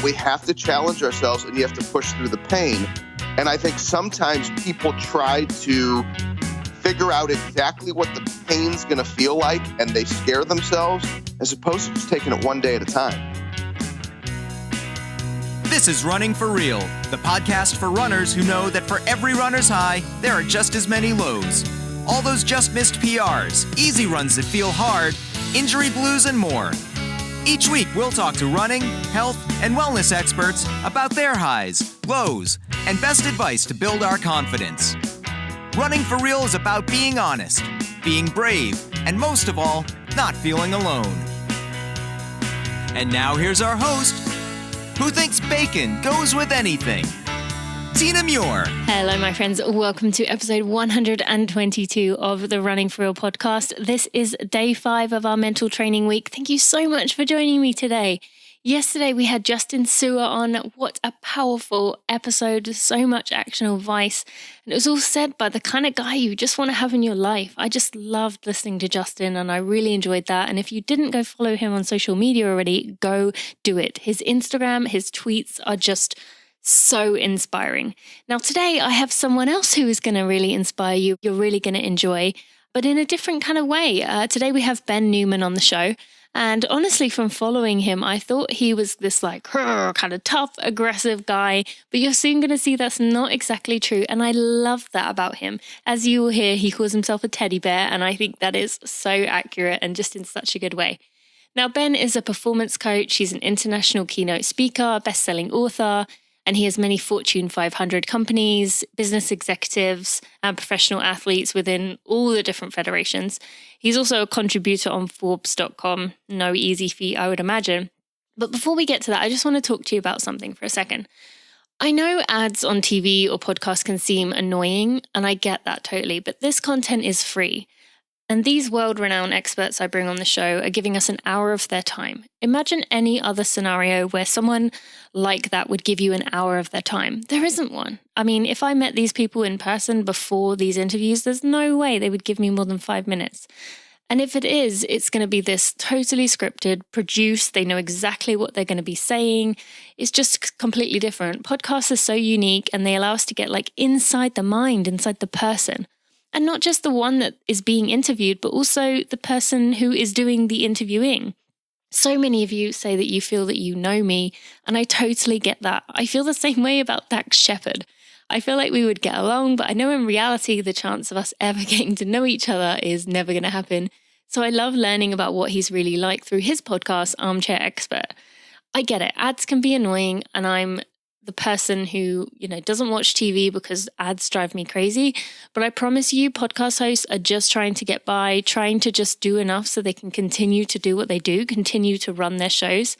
We have to challenge ourselves, and you have to push through the pain. And I think sometimes people try to figure out exactly what the pain's going to feel like, and they scare themselves, as opposed to just taking it one day at a time. This is Running for Real, the podcast for runners who know that for every runner's high, there are just as many lows. All those just missed PRs, easy runs that feel hard, injury blues, and more. Each week, we'll talk to running, health, and wellness experts about their highs, lows, and best advice to build our confidence. Running for Real is about being honest, being brave, and most of all, not feeling alone. And now here's our host, who thinks bacon goes with anything, Tina Muir. Hello, my friends. Welcome to episode 122 of the Running for Real podcast. This is day 5 of our mental training week. Thank you so much for joining me today. Yesterday, we had Justin Sewer on. What a powerful episode. So much actionable advice. And it was all said by the kind of guy you just want to have in your life. I just loved listening to Justin and I really enjoyed that. And if you didn't go follow him on social media already, go do it. His Instagram, his tweets are just so inspiring. Now, today I have someone else who is going to really inspire you. You're really going to enjoy, but in a different kind of way. Today we have Ben Newman on the show. And honestly, from following him, I thought he was this kind of tough, aggressive guy. But you're soon going to see that's not exactly true. And I love that about him. As you will hear, he calls himself a teddy bear. And I think that is so accurate and just in such a good way. Now, Ben is a performance coach. He's an international keynote speaker, best-selling author. And he has many Fortune 500 companies, business executives, and professional athletes within all the different federations. He's also a contributor on Forbes.com. No easy feat, I would imagine. But before we get to that, I just want to talk to you about something for a second. I know ads on TV or podcasts can seem annoying, and I get that totally, but this content is free. And these world-renowned experts I bring on the show are giving us an hour of their time. Imagine any other scenario where someone like that would give you an hour of their time. There isn't one. I mean, if I met these people in person before these interviews, there's no way they would give me more than 5 minutes. And if it is, it's going to be this totally scripted, produced. They know exactly what they're going to be saying. It's just completely different. Podcasts are so unique and they allow us to get inside the mind, inside the person. And not just the one that is being interviewed, but also the person who is doing the interviewing. So many of you say that you feel that you know me, and I totally get that. I feel the same way about Dax Shepard. I feel like we would get along, but I know in reality the chance of us ever getting to know each other is never going to happen. So I love learning about what he's really like through his podcast, Armchair Expert. I get it. Ads can be annoying, and I'm the person who, doesn't watch TV because ads drive me crazy. But I promise you, podcast hosts are just trying to get by, trying to just do enough so they can continue to do what they do, continue to run their shows.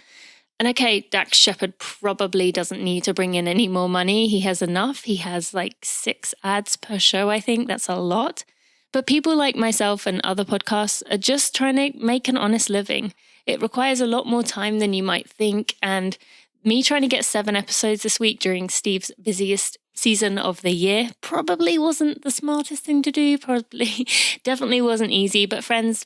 And okay, Dax Shepard probably doesn't need to bring in any more money. He has enough. He has 6 ads per show, I think. That's a lot. But people like myself and other podcasts are just trying to make an honest living. It requires a lot more time than you might think. And me trying to get 7 episodes this week during Steve's busiest season of the year probably wasn't the smartest thing to do. Definitely wasn't easy. But friends,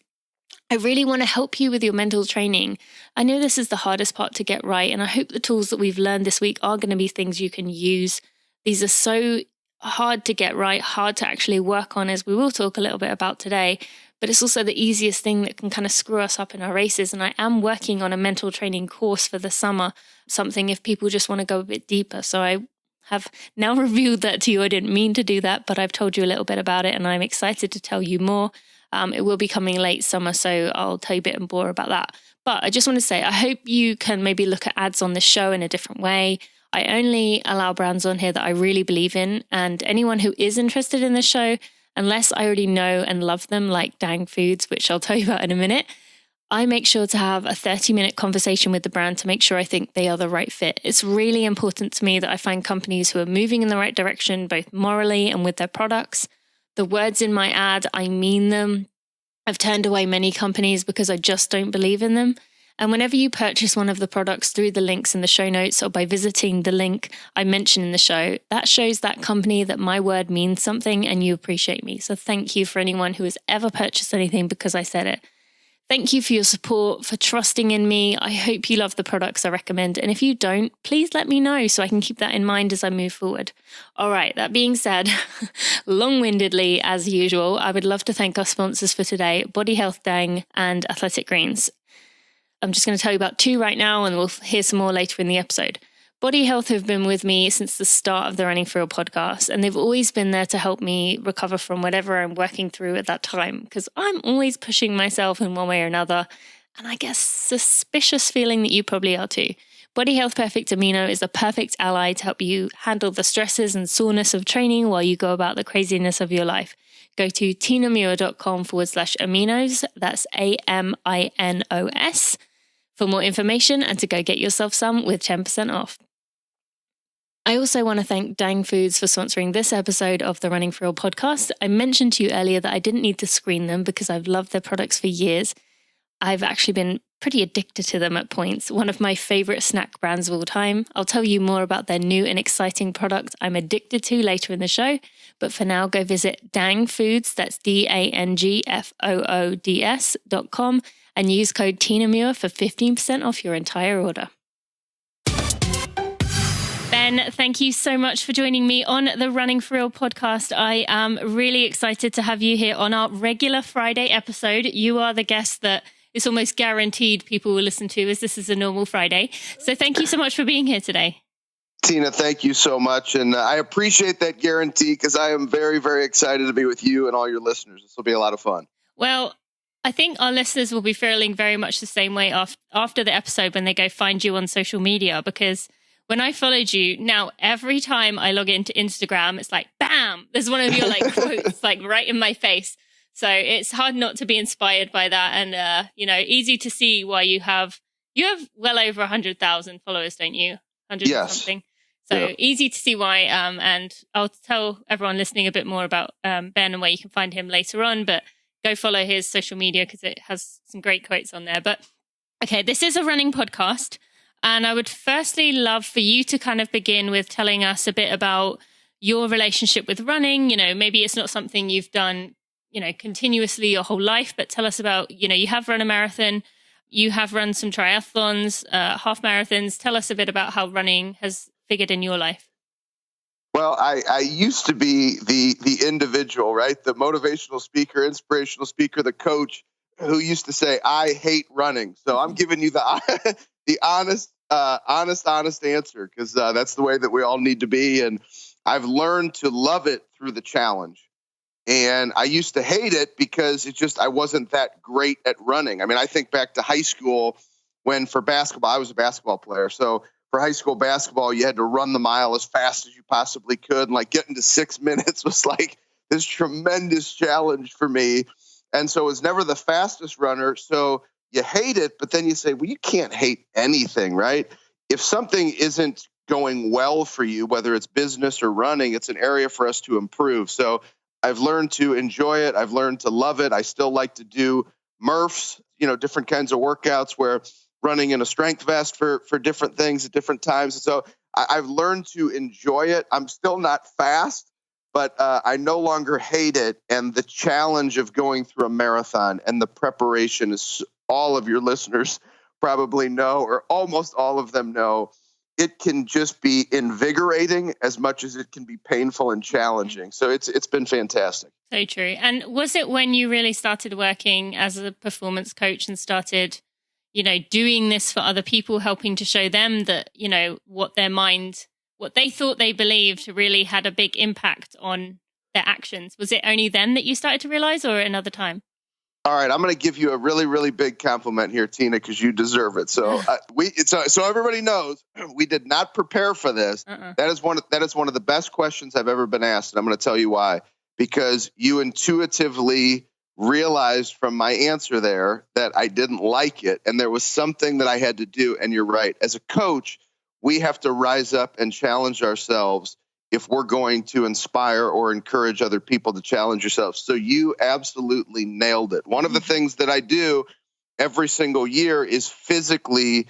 I really want to help you with your mental training. I know this is the hardest part to get right. And I hope the tools that we've learned this week are going to be things you can use. These are so hard to get right, hard to actually work on, as we will talk a little bit about today. But it's also the easiest thing that can kind of screw us up in our races. And I am working on a mental training course for the summer, something if people just want to go a bit deeper. So I have now revealed that to you. I didn't mean to do that, but I've told you a little bit about it and I'm excited to tell you more. It will be coming late summer, so I'll tell you a bit more about that. But I just want to say, I hope you can maybe look at ads on this show in a different way. I only allow brands on here that I really believe in. And anyone who is interested in the show, unless I already know and love them, like Dang Foods, which I'll tell you about in a minute, I make sure to have a 30-minute conversation with the brand to make sure I think they are the right fit. It's really important to me that I find companies who are moving in the right direction, both morally and with their products. The words in my ad, I mean them. I've turned away many companies because I just don't believe in them. And whenever you purchase one of the products through the links in the show notes or by visiting the link I mentioned in the show, that shows that company that my word means something and you appreciate me. So thank you for anyone who has ever purchased anything because I said it. Thank you for your support, for trusting in me. I hope you love the products I recommend. And if you don't, please let me know so I can keep that in mind as I move forward. All right, that being said, long-windedly as usual, I would love to thank our sponsors for today, Body Health Dang and Athletic Greens. I'm just going to tell you about two right now, and we'll hear some more later in the episode. Body Health have been with me since the start of the Running for Real podcast, and they've always been there to help me recover from whatever I'm working through at that time, because I'm always pushing myself in one way or another, and I guess suspicious feeling that you probably are too. Body Health Perfect Amino is the perfect ally to help you handle the stresses and soreness of training while you go about the craziness of your life. Go to tinamuir.com/aminos, that's AMINOS, for more information and to go get yourself some with 10% off. I also want to thank Dang Foods for sponsoring this episode of the Running for Real podcast. I mentioned to you earlier that I didn't need to screen them because I've loved their products for years. I've actually been pretty addicted to them at points. One of my favorite snack brands of all time. I'll tell you more about their new and exciting product I'm addicted to later in the show. But for now, go visit Dang Foods, that's DANGFOODS.com, and use code TINAMUIR for 15% off your entire order. Ben, thank you so much for joining me on the Running for Real podcast. I am really excited to have you here on our regular Friday episode. You are the guest that it's almost guaranteed people will listen to, as this is a normal Friday. So thank you so much for being here today. Tina, thank you so much. And I appreciate that guarantee because I am very, very excited to be with you and all your listeners. This will be a lot of fun. Well, I think our listeners will be feeling very much the same way after the episode when they go find you on social media, because when I followed you, now every time I log into Instagram, it's like, bam, there's one of your quotes right in my face. So it's hard not to be inspired by that. And, easy to see why you have well over 100,000 followers, don't you? 100 yes. something. So easy to see why. And I'll tell everyone listening a bit more about Ben and where you can find him later on, but go follow his social media because it has some great quotes on there. But okay, this is a running podcast. And I would firstly love for you to kind of begin with telling us a bit about your relationship with running. Maybe it's not something you've done, continuously your whole life, but tell us about, you have run a marathon, you have run some triathlons, half marathons. Tell us a bit about how running has figured in your life. Well, I used to be the individual, right? The motivational speaker, inspirational speaker, the coach who used to say, I hate running. So I'm giving you the honest answer, because that's the way that we all need to be. And I've learned to love it through the challenge. And I used to hate it because I wasn't that great at running. I mean, I think back to high school when for basketball, I was a basketball player. So for high school basketball, you had to run the mile as fast as you possibly could. And getting to 6 minutes was this tremendous challenge for me. And so I was never the fastest runner. So you hate it, but then you say, well, you can't hate anything, right? If something isn't going well for you, whether it's business or running, it's an area for us to improve. So I've learned to enjoy it. I've learned to love it. I still like to do Murphs, different kinds of workouts where running in a strength vest for different things at different times. And so I've learned to enjoy it. I'm still not fast, but I no longer hate it. And the challenge of going through a marathon and the preparation is, all of your listeners probably know, or almost all of them know, it can just be invigorating as much as it can be painful and challenging. So it's been fantastic. So true. And was it when you really started working as a performance coach and started, doing this for other people, helping to show them that, what they thought they believed really had a big impact on their actions? Was it only then that you started to realize, or another time? All right, I'm going to give you a really, really big compliment here, Tina, because you deserve it. So so everybody knows we did not prepare for this. That is one of the best questions I've ever been asked, and I'm going to tell you why. Because you intuitively realized from my answer there that I didn't like it, and there was something that I had to do. And you're right. As a coach, we have to rise up and challenge ourselves if we're going to inspire or encourage other people to challenge yourselves. So you absolutely nailed it. One of the things that I do every single year is physically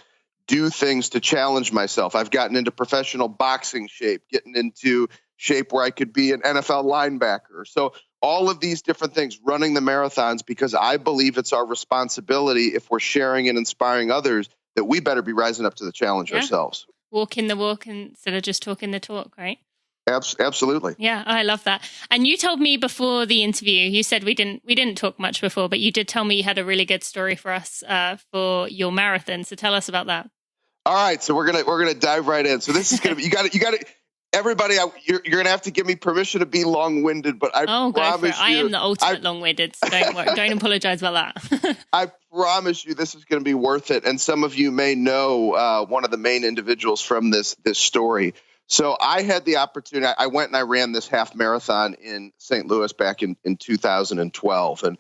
do things to challenge myself. I've gotten into professional boxing shape, getting into shape where I could be an NFL linebacker. So all of these different things, running the marathons, because I believe it's our responsibility, if we're sharing and inspiring others, that we better be rising up to the challenge ourselves. Walking the walk instead of just talking the talk, right? Absolutely. Yeah, I love that. And you told me before the interview, you said we didn't talk much before, but you did tell me you had a really good story for us for your marathon. So tell us about that. All right, so we're gonna dive right in. So this is gonna be you got to everybody. You're gonna have to give me permission to be long-winded, but I promise you, I am the ultimate long-winded. So don't worry, don't apologize about that. I promise you, this is going to be worth it. And some of you may know one of the main individuals from this story. So I had the opportunity. I went and I ran this half marathon in St. Louis back in 2012. And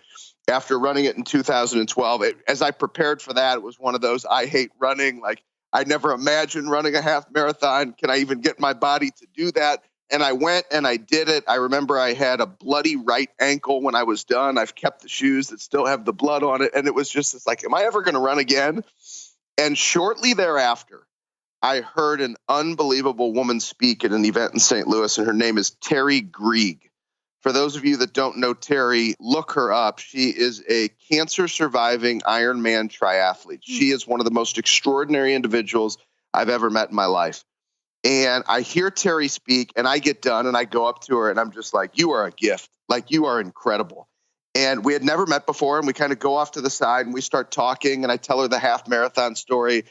after running it in 2012, as I prepared for that, it was one of those, I hate running. Like, I never imagined running a half marathon. Can I even get my body to do that? And I went and I did it. I remember I had a bloody right ankle when I was done. I've kept the shoes that still have the blood on it. And it was just this like, am I ever going to run again? And shortly thereafter, I heard an unbelievable woman speak at an event in St. Louis, and her name is Terry Grieg. For those of you that don't know Terry, look her up. She is a cancer-surviving Ironman triathlete. She is one of the most extraordinary individuals I've ever met in my life. And I hear Terry speak, and I get done, and I go up to her, and I'm just like, you are a gift. Like, you are incredible. And we had never met before, and we kind of go off to the side, and we start talking, and I tell her the half marathon story.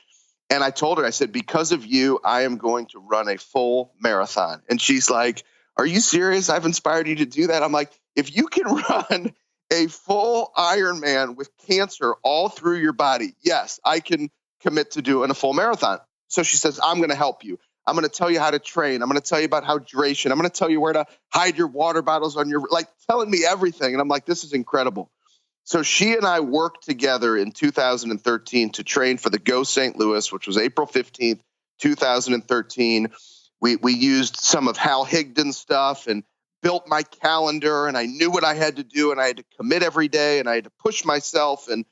And I told her, I said, because of you, I am going to run a full marathon. And she's like, are you serious? I've inspired you to do that. I'm like, if you can run a full Ironman with cancer all through your body, yes, I can commit to doing a full marathon. So she says, I'm going to help you. I'm going to tell you how to train. I'm going to tell you about hydration. I'm going to tell you where to hide your water bottles on your, like, telling me everything. And I'm like, this is incredible. So she and I worked together in 2013 to train for the Go St. Louis, which was April 15th, 2013. We used some of Hal Higdon's stuff and built my calendar, and I knew what I had to do, and I had to commit every day, and I had to push myself. And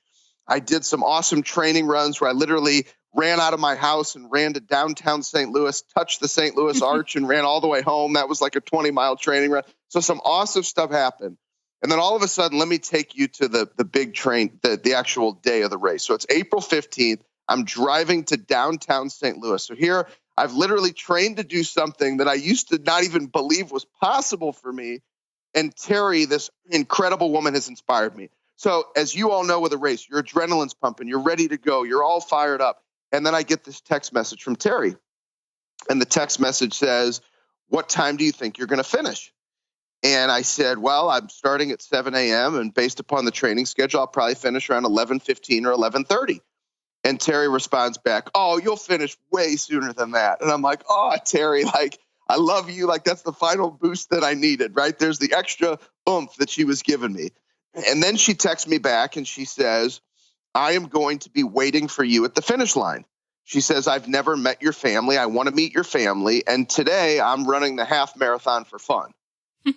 I did some awesome training runs where I literally ran out of my house and ran to downtown St. Louis, touched the St. Louis Arch, and ran all the way home. That was like a 20-mile training run. So some awesome stuff happened. And then all of a sudden, let me take you to the big train, the actual day of the race. So it's April 15th. I'm driving to downtown St. Louis. So here, I've literally trained to do something that I used to not even believe was possible for me. And Terry, this incredible woman, has inspired me. So as you all know with a race, your adrenaline's pumping, you're ready to go, you're all fired up. And then I get this text message from Terry. And the text message says, what time do you think you're going to finish? And I said, well, I'm starting at 7 a.m. and based upon the training schedule, I'll probably finish around 11:15 or 11:30. And Terry responds back, oh, you'll finish way sooner than that. And I'm like, oh, Terry, like, I love you. Like, that's the final boost that I needed, right? There's the extra oomph that she was giving me. And then she texts me back and she says, I am going to be waiting for you at the finish line. She says, I've never met your family. I want to meet your family. And today I'm running the half marathon for fun.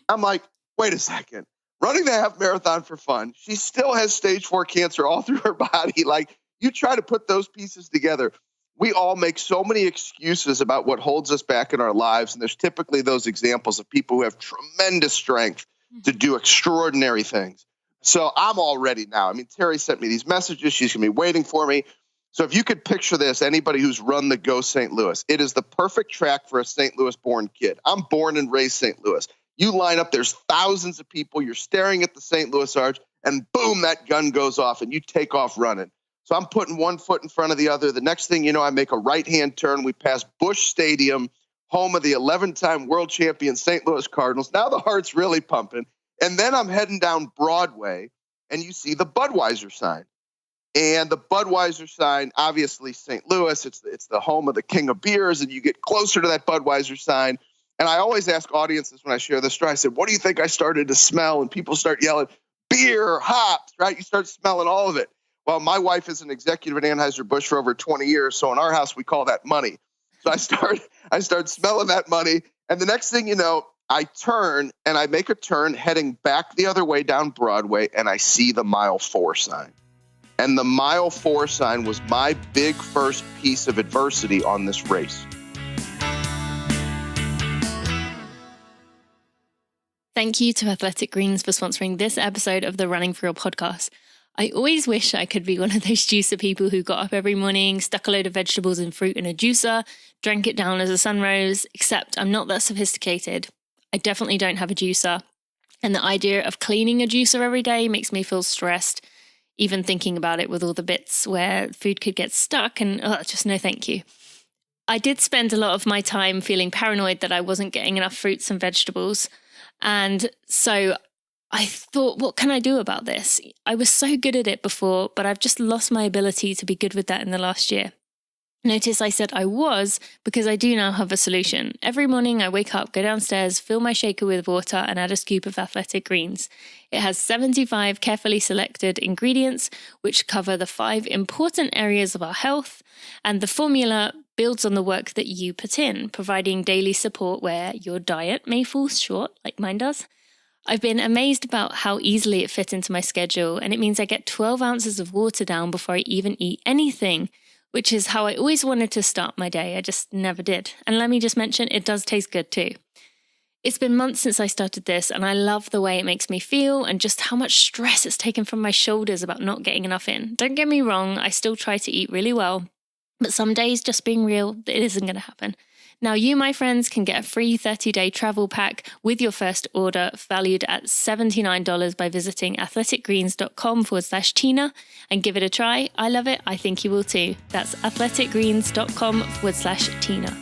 I'm like, wait a second. Running the half marathon for fun. She still has stage 4 cancer all through her body. Like, you try to put those pieces together. We all make so many excuses about what holds us back in our lives. And there's typically those examples of people who have tremendous strength to do extraordinary things. So I'm all ready now. I mean, Terry sent me these messages. She's going to be waiting for me. So if you could picture this, anybody who's run the Go St. Louis, it is the perfect track for a St. Louis born kid. I'm born and raised St. Louis. You line up, there's thousands of people, you're staring at the St. Louis Arch, and boom, that gun goes off and you take off running. So I'm putting one foot in front of the other. The next thing you know, I make a right-hand turn. We pass Busch Stadium, home of the 11-time world champion St. Louis Cardinals. Now the heart's really pumping. And then I'm heading down Broadway, and you see the Budweiser sign. And the Budweiser sign, obviously St. Louis, it's the home of the king of beers, and you get closer to that Budweiser sign. And I always ask audiences when I share this story, I said, what do you think I started to smell? And people start yelling, beer, hops, right? You start smelling all of it. Well, my wife is an executive at Anheuser-Busch for over 20 years. So in our house, we call that money. So I start smelling that money. And the next thing you know, I turn and I make a turn heading back the other way down Broadway, and I see the mile 4 sign. And the mile 4 sign was my big first piece of adversity on this race. Thank you to Athletic Greens for sponsoring this episode of the Running for Real podcast. I always wish I could be one of those juicer people who got up every morning, stuck a load of vegetables and fruit in a juicer, drank it down as the sun rose, except I'm not that sophisticated. I definitely don't have a juicer. And the idea of cleaning a juicer every day makes me feel stressed, even thinking about it with all the bits where food could get stuck and just no thank you. I did spend a lot of my time feeling paranoid that I wasn't getting enough fruits and vegetables. And so I thought, what can I do about this? I was so good at it before, but I've just lost my ability to be good with that in the last year. Notice I said I was because I do now have a solution. Every morning I wake up, go downstairs, fill my shaker with water and add a scoop of Athletic Greens. It has 75 carefully selected ingredients which cover the 5 important areas of our health, and the formula builds on the work that you put in, providing daily support where your diet may fall short, like mine does. I've been amazed about how easily it fit into my schedule, and it means I get 12 ounces of water down before I even eat anything, which is how I always wanted to start my day. I just never did. And let me just mention, it does taste good too. It's been months since I started this, and I love the way it makes me feel and just how much stress it's taken from my shoulders about not getting enough in. Don't get me wrong, I still try to eat really well, but some days, just being real, it isn't going to happen. Now, you, my friends, can get a free 30-day travel pack with your first order valued at $79 by visiting athleticgreens.com/Tina and give it a try. I love it. I think you will too. That's athleticgreens.com/Tina.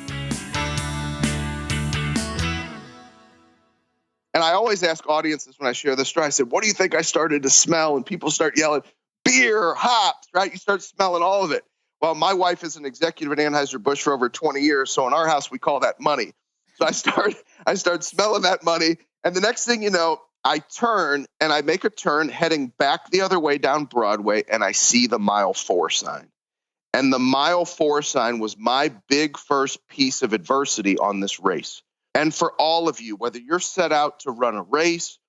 And I always ask audiences when I share this story, I said, what do you think I started to smell? And people start yelling, beer, hops, right? You start smelling all of it. Well, my wife is an executive at Anheuser-Busch for over 20 years. So in our house, we call that money. So I start smelling that money. And the next thing you know, I turn and I make a turn heading back the other way down Broadway, and I see the mile 4 sign. And the mile 4 sign was my big first piece of adversity on this race. And for all of you, whether you're set out to run a race,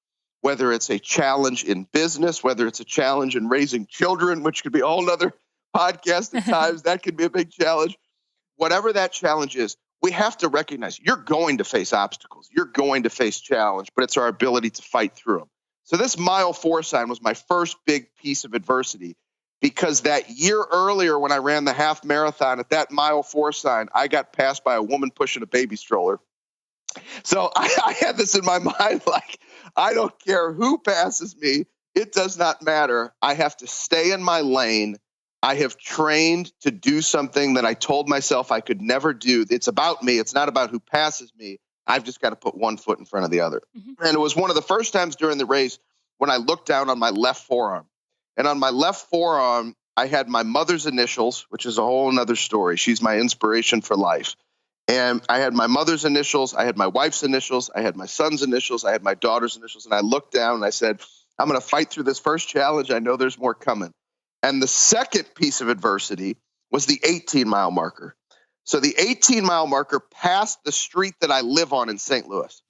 whether it's a challenge in business, whether it's a challenge in raising children, which could be a whole nother podcast at times, that could be a big challenge. Whatever that challenge is, we have to recognize you're going to face obstacles. You're going to face challenge, but it's our ability to fight through them. So this mile 4 sign was my first big piece of adversity, because that year earlier when I ran the half marathon, at that mile 4 sign, I got passed by a woman pushing a baby stroller. So I had this in my mind, like, I don't care who passes me. It does not matter. I have to stay in my lane. I have trained to do something that I told myself I could never do. It's about me. It's not about who passes me. I've just got to put one foot in front of the other. Mm-hmm. And it was one of the first times during the race when I looked down on my left forearm. And on my left forearm, I had my mother's initials, which is a whole nother story. She's my inspiration for life. And I had my mother's initials. I had my wife's initials. I had my son's initials. I had my daughter's initials. And I looked down and I said, I'm going to fight through this first challenge. I know there's more coming. And the second piece of adversity was the 18-mile marker. So the 18-mile marker passed the street that I live on in St. Louis.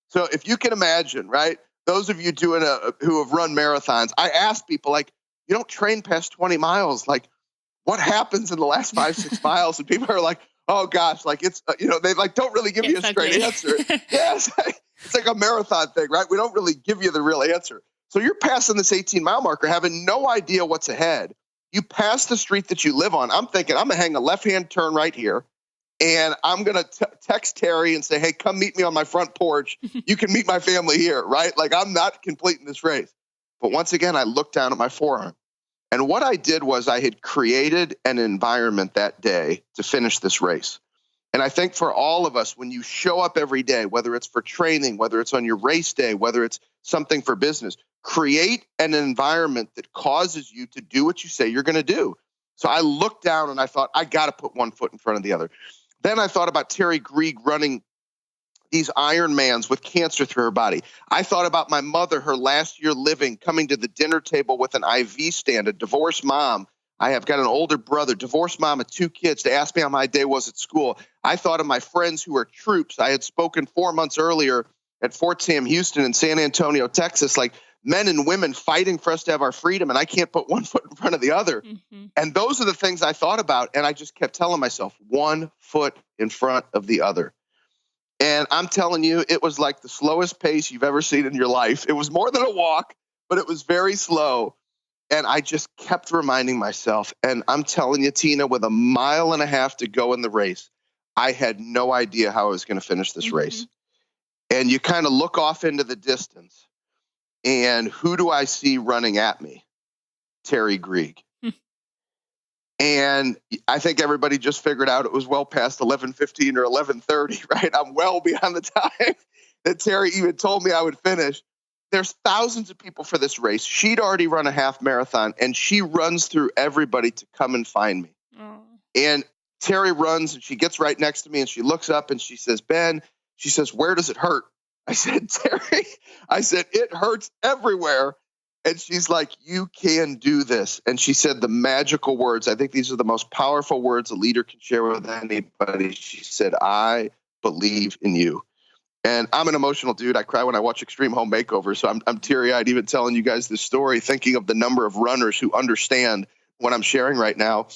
So if you can imagine, right, those of you who have run marathons, I ask people, like, you don't train past 20 miles. Like, what happens in the last 5-6 miles? And people are like, oh, gosh, like it's, they like don't really give you a straight answer. Yes, it's like a marathon thing, right? We don't really give you the real answer. So you're passing this 18-mile marker, having no idea what's ahead. You pass the street that you live on. I'm thinking, I'm going to hang a left-hand turn right here, and I'm going to text Terry and say, hey, come meet me on my front porch. You can meet my family here, right? Like, I'm not completing this race. But once again, I looked down at my forearm. And what I did was I had created an environment that day to finish this race. And I think for all of us, when you show up every day, whether it's for training, whether it's on your race day, whether it's something for business, create an environment that causes you to do what you say you're going to do. So I looked down and I thought, I got to put one foot in front of the other. Then I thought about Terry Grieg running these Ironmans with cancer through her body. I thought about my mother, her last year living, coming to the dinner table with an IV stand, a divorced mom. I have got an older brother, divorced mom of 2 kids, to ask me how my day was at school. I thought of my friends who are troops. I had spoken 4 months earlier at Fort Sam Houston in San Antonio, Texas, like men and women fighting for us to have our freedom, and I can't put one foot in front of the other. Mm-hmm. And those are the things I thought about, and I just kept telling myself, one foot in front of the other. And I'm telling you, it was like the slowest pace you've ever seen in your life. It was more than a walk, but it was very slow. And I just kept reminding myself, and I'm telling you, Tina, with 1.5 miles to go in the race, I had no idea how I was going to finish this race. And you kind of look off into the distance, and who do I see running at me? Terry Grieg. And I think everybody just figured out it was well past 11:15 or 11:30, right? I'm well beyond the time that Terry even told me I would finish. There's thousands of people for this race. She'd already run a half marathon, and she runs through everybody to come and find me. Oh. And Terry runs, and she gets right next to me, and she looks up, and she says, Ben, she says, where does it hurt? I said, Terry, it hurts everywhere. And she's like, you can do this. And she said the magical words. I think these are the most powerful words a leader can share with anybody. She said, I believe in you. And I'm an emotional dude. I cry when I watch Extreme Home Makeover. So I'm teary-eyed even telling you guys this story, thinking of the number of runners who understand what I'm sharing right now.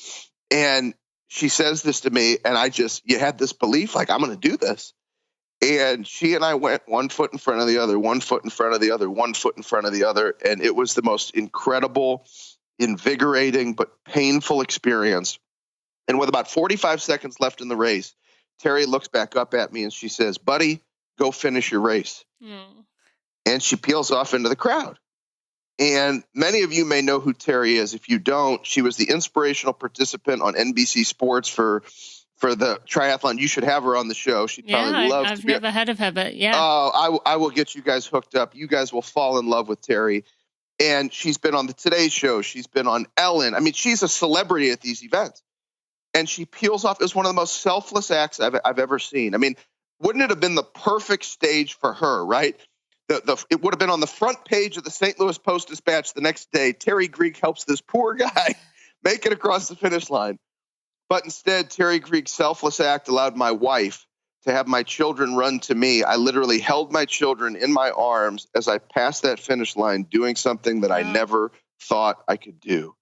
And she says this to me, and you had this belief, like, I'm going to do this. And she and I went 1 foot in front of the other, 1 foot in front of the other, 1 foot in front of the other. And it was the most incredible, invigorating, but painful experience. And with about 45 seconds left in the race, Terry looks back up at me and she says, buddy, go finish your race. And she peels off into the crowd. And many of you may know who Terry is. If you don't, she was the inspirational participant on NBC Sports for the triathlon. You should have her on the show. She'd probably love to. I've never heard of her, but yeah. Oh, I will get you guys hooked up. You guys will fall in love with Terry. And she's been on the Today Show. She's been on Ellen. I mean, she's a celebrity at these events. And she peels off. It was one of the most selfless acts I've ever seen. I mean, wouldn't it have been the perfect stage for her, right? It would have been on the front page of the St. Louis Post-Dispatch the next day. Terry Grieg helps this poor guy make it across the finish line. But instead, Terry Grieg's selfless act allowed my wife to have my children run to me. I literally held my children in my arms as I passed that finish line, doing something that I never thought I could do.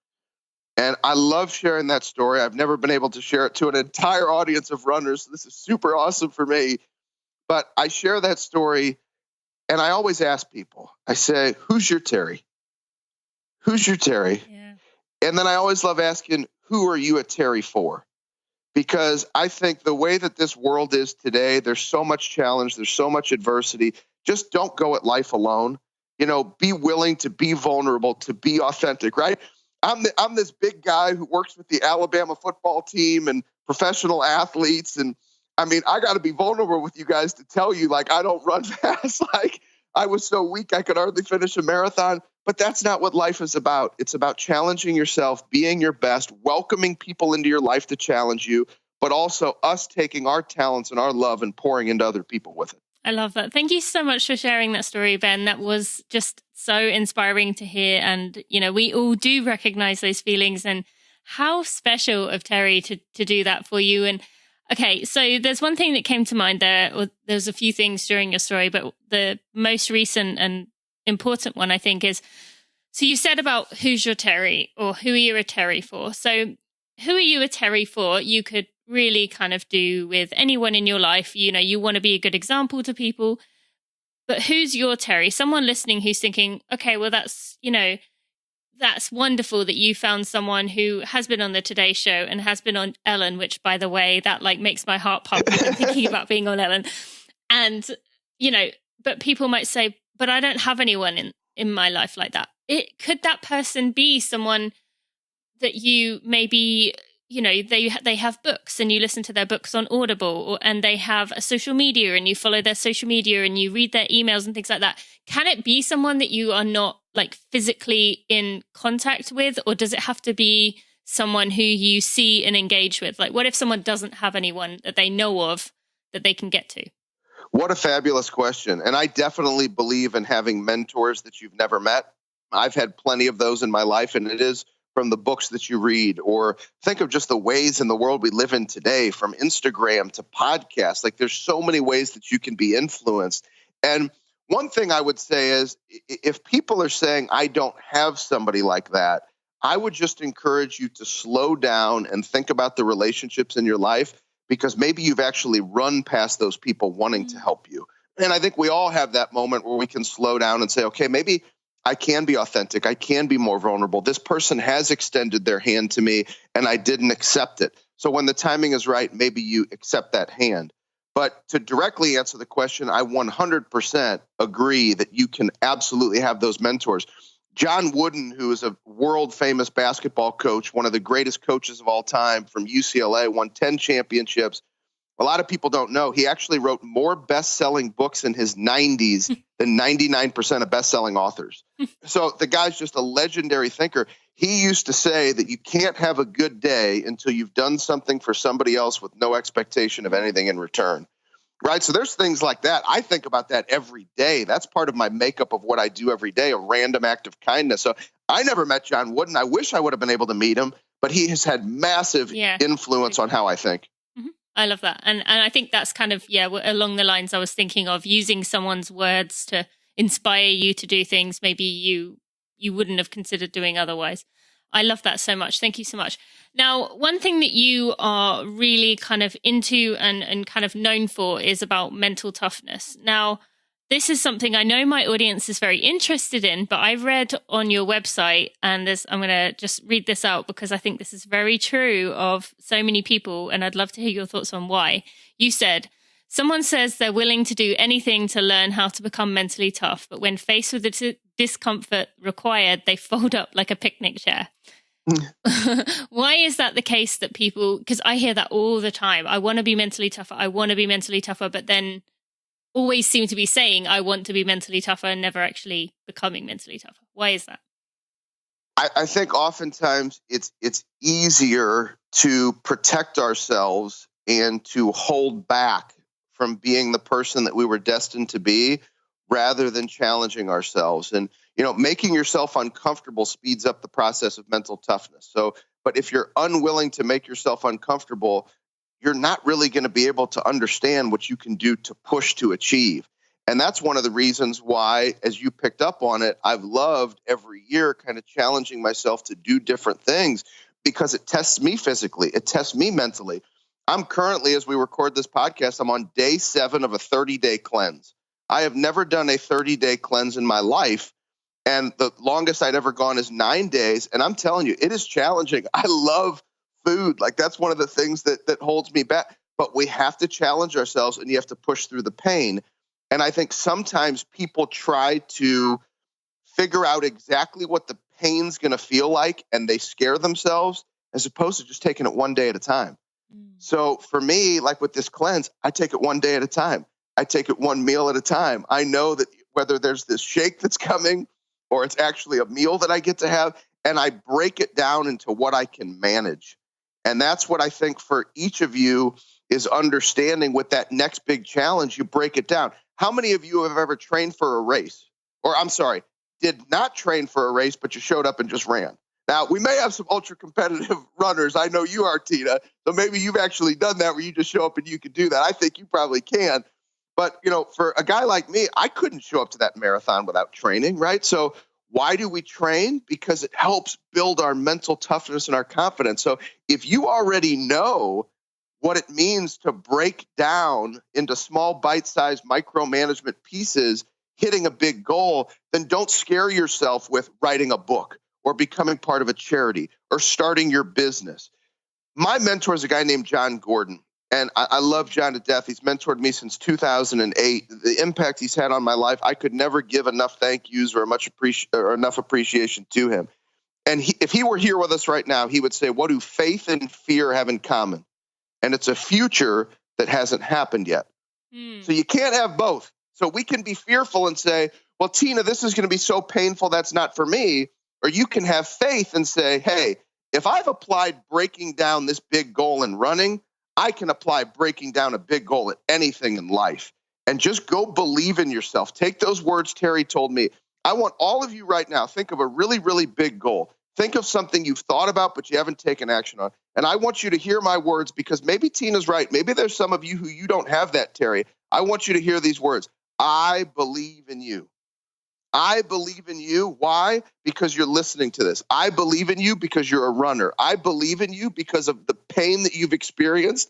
And I love sharing that story. I've never been able to share it to an entire audience of runners. So this is super awesome for me. But I share that story, and I always ask people, I say, who's your Terry? Who's your Terry? Yeah. And then I always love asking, who are you a Terry for? Because I think the way that this world is today, there's so much challenge, there's so much adversity. Just don't go at life alone. You know, be willing to be vulnerable, to be authentic, right? I'm this big guy who works with the Alabama football team and professional athletes. And I mean, I got to be vulnerable with you guys to tell you, like, I don't run fast. Like, I was so weak, I could hardly finish a marathon. But that's not what life is about. It's about challenging yourself, being your best, welcoming people into your life to challenge you, but also us taking our talents and our love and pouring into other people with it. I love that. Thank you so much for sharing that story, Ben. That was just so inspiring to hear. And, you know, we all do recognize those feelings, and how special of Terry to do that for you. And okay, so there's one thing that came to mind there. Or there's a few things during your story, but the most recent and important one, I think, is, so you said about who's your Terry, or who are you a Terry for? So who are you a Terry for? You could really kind of do with anyone in your life. You know, you want to be a good example to people, but who's your Terry? Someone listening who's thinking, okay, well, that's, you know, that's wonderful that you found someone who has been on the Today Show and has been on Ellen, which, by the way, that like makes my heart pump even thinking about being on Ellen. And, you know, but people might say, but I don't have anyone in my life like that. Could that person be someone that you maybe, you know, they have books and you listen to their books on Audible, and they have a social media and you follow their social media and you read their emails and things like that. Can it be someone that you are not like physically in contact with, or does it have to be someone who you see and engage with? Like, what if someone doesn't have anyone that they know of that they can get to? What a fabulous question. And I definitely believe in having mentors that you've never met. I've had plenty of those in my life, and it is from the books that you read, or think of just the ways in the world we live in today, from Instagram to podcasts. Like, there's so many ways that you can be influenced. And one thing I would say is, if people are saying, I don't have somebody like that, I would just encourage you to slow down and think about the relationships in your life, because maybe you've actually run past those people wanting to help you. And I think we all have that moment where we can slow down and say, okay, maybe I can be authentic. I can be more vulnerable. This person has extended their hand to me and I didn't accept it. So when the timing is right, maybe you accept that hand. But to directly answer the question, I 100% agree that you can absolutely have those mentors. John Wooden, who is a world famous basketball coach, one of the greatest coaches of all time from UCLA, won 10 championships. A lot of people don't know he actually wrote more best-selling books in his 90s than 99% of best-selling authors. So the guy's just a legendary thinker. He used to say that you can't have a good day until you've done something for somebody else with no expectation of anything in return. Right. So there's things like that. I think about that every day. That's part of my makeup of what I do every day, a random act of kindness. So I never met John Wooden. I wish I would have been able to meet him, but he has had massive influence on how I think. I love that. And I think that's kind of, along the lines I was thinking of, using someone's words to inspire you to do things maybe you wouldn't have considered doing otherwise. I love that so much. Thank you so much. Now, one thing that you are really kind of into and kind of known for is about mental toughness. Now, this is something I know my audience is very interested in, but I read on your website, and I'm going to just read this out because I think this is very true of so many people, and I'd love to hear your thoughts on why. You said, someone says they're willing to do anything to learn how to become mentally tough, but when faced with the discomfort required, they fold up like a picnic chair. Why is that the case that people, because I hear that all the time, I want to be mentally tougher, I want to be mentally tougher, but then always seem to be saying, I want to be mentally tougher and never actually becoming mentally tougher. Why is that? I think oftentimes it's easier to protect ourselves and to hold back from being the person that we were destined to be rather than challenging ourselves. And, making yourself uncomfortable speeds up the process of mental toughness. So, but if you're unwilling to make yourself uncomfortable, you're not really going to be able to understand what you can do to push to achieve. And that's one of the reasons why, as you picked up on it, I've loved every year kind of challenging myself to do different things because it tests me physically. It tests me mentally. I'm currently, as we record this podcast, I'm on day 7 of a 30-day cleanse. I have never done a 30-day cleanse in my life. And the longest I'd ever gone is 9 days. And I'm telling you, it is challenging. I love food. Like that's one of the things that holds me back. But we have to challenge ourselves and you have to push through the pain. And I think sometimes people try to figure out exactly what the pain's going to feel like and they scare themselves as opposed to just taking it one day at a time. So for me, like with this cleanse, I take it one day at a time. I take it one meal at a time. I know that whether there's this shake that's coming or it's actually a meal that I get to have, and I break it down into what I can manage. And that's what I think for each of you is understanding with that next big challenge, you break it down. How many of you have ever trained for a race? Or I'm sorry, did not train for a race, but you showed up and just ran? Now, we may have some ultra competitive runners. I know you are, Tina. So maybe you've actually done that where you just show up and you can do that. I think you probably can. But, for a guy like me, I couldn't show up to that marathon without training, right? So why do we train? Because it helps build our mental toughness and our confidence. So if you already know what it means to break down into small bite-sized micromanagement pieces, hitting a big goal, then don't scare yourself with writing a book or becoming part of a charity or starting your business. My mentor is a guy named John Gordon. And I love John to death. He's mentored me since 2008. The impact he's had on my life, I could never give enough thank yous or enough appreciation to him. And if he were here with us right now, he would say, what do faith and fear have in common? And it's a future that hasn't happened yet. So you can't have both. So we can be fearful and say, well, Tina, this is going to be so painful, that's not for me. Or you can have faith and say, hey, if I've applied breaking down this big goal in running, I can apply breaking down a big goal at anything in life. And just go believe in yourself. Take those words Terry told me. I want all of you right now, think of a really, really big goal. Think of something you've thought about, but you haven't taken action on. And I want you to hear my words because maybe Tina's right. Maybe there's some of you who you don't have that, Terry. I want you to hear these words. I believe in you. I believe in you. Why? Because you're listening to this. I believe in you because you're a runner. I believe in you because of the pain that you've experienced.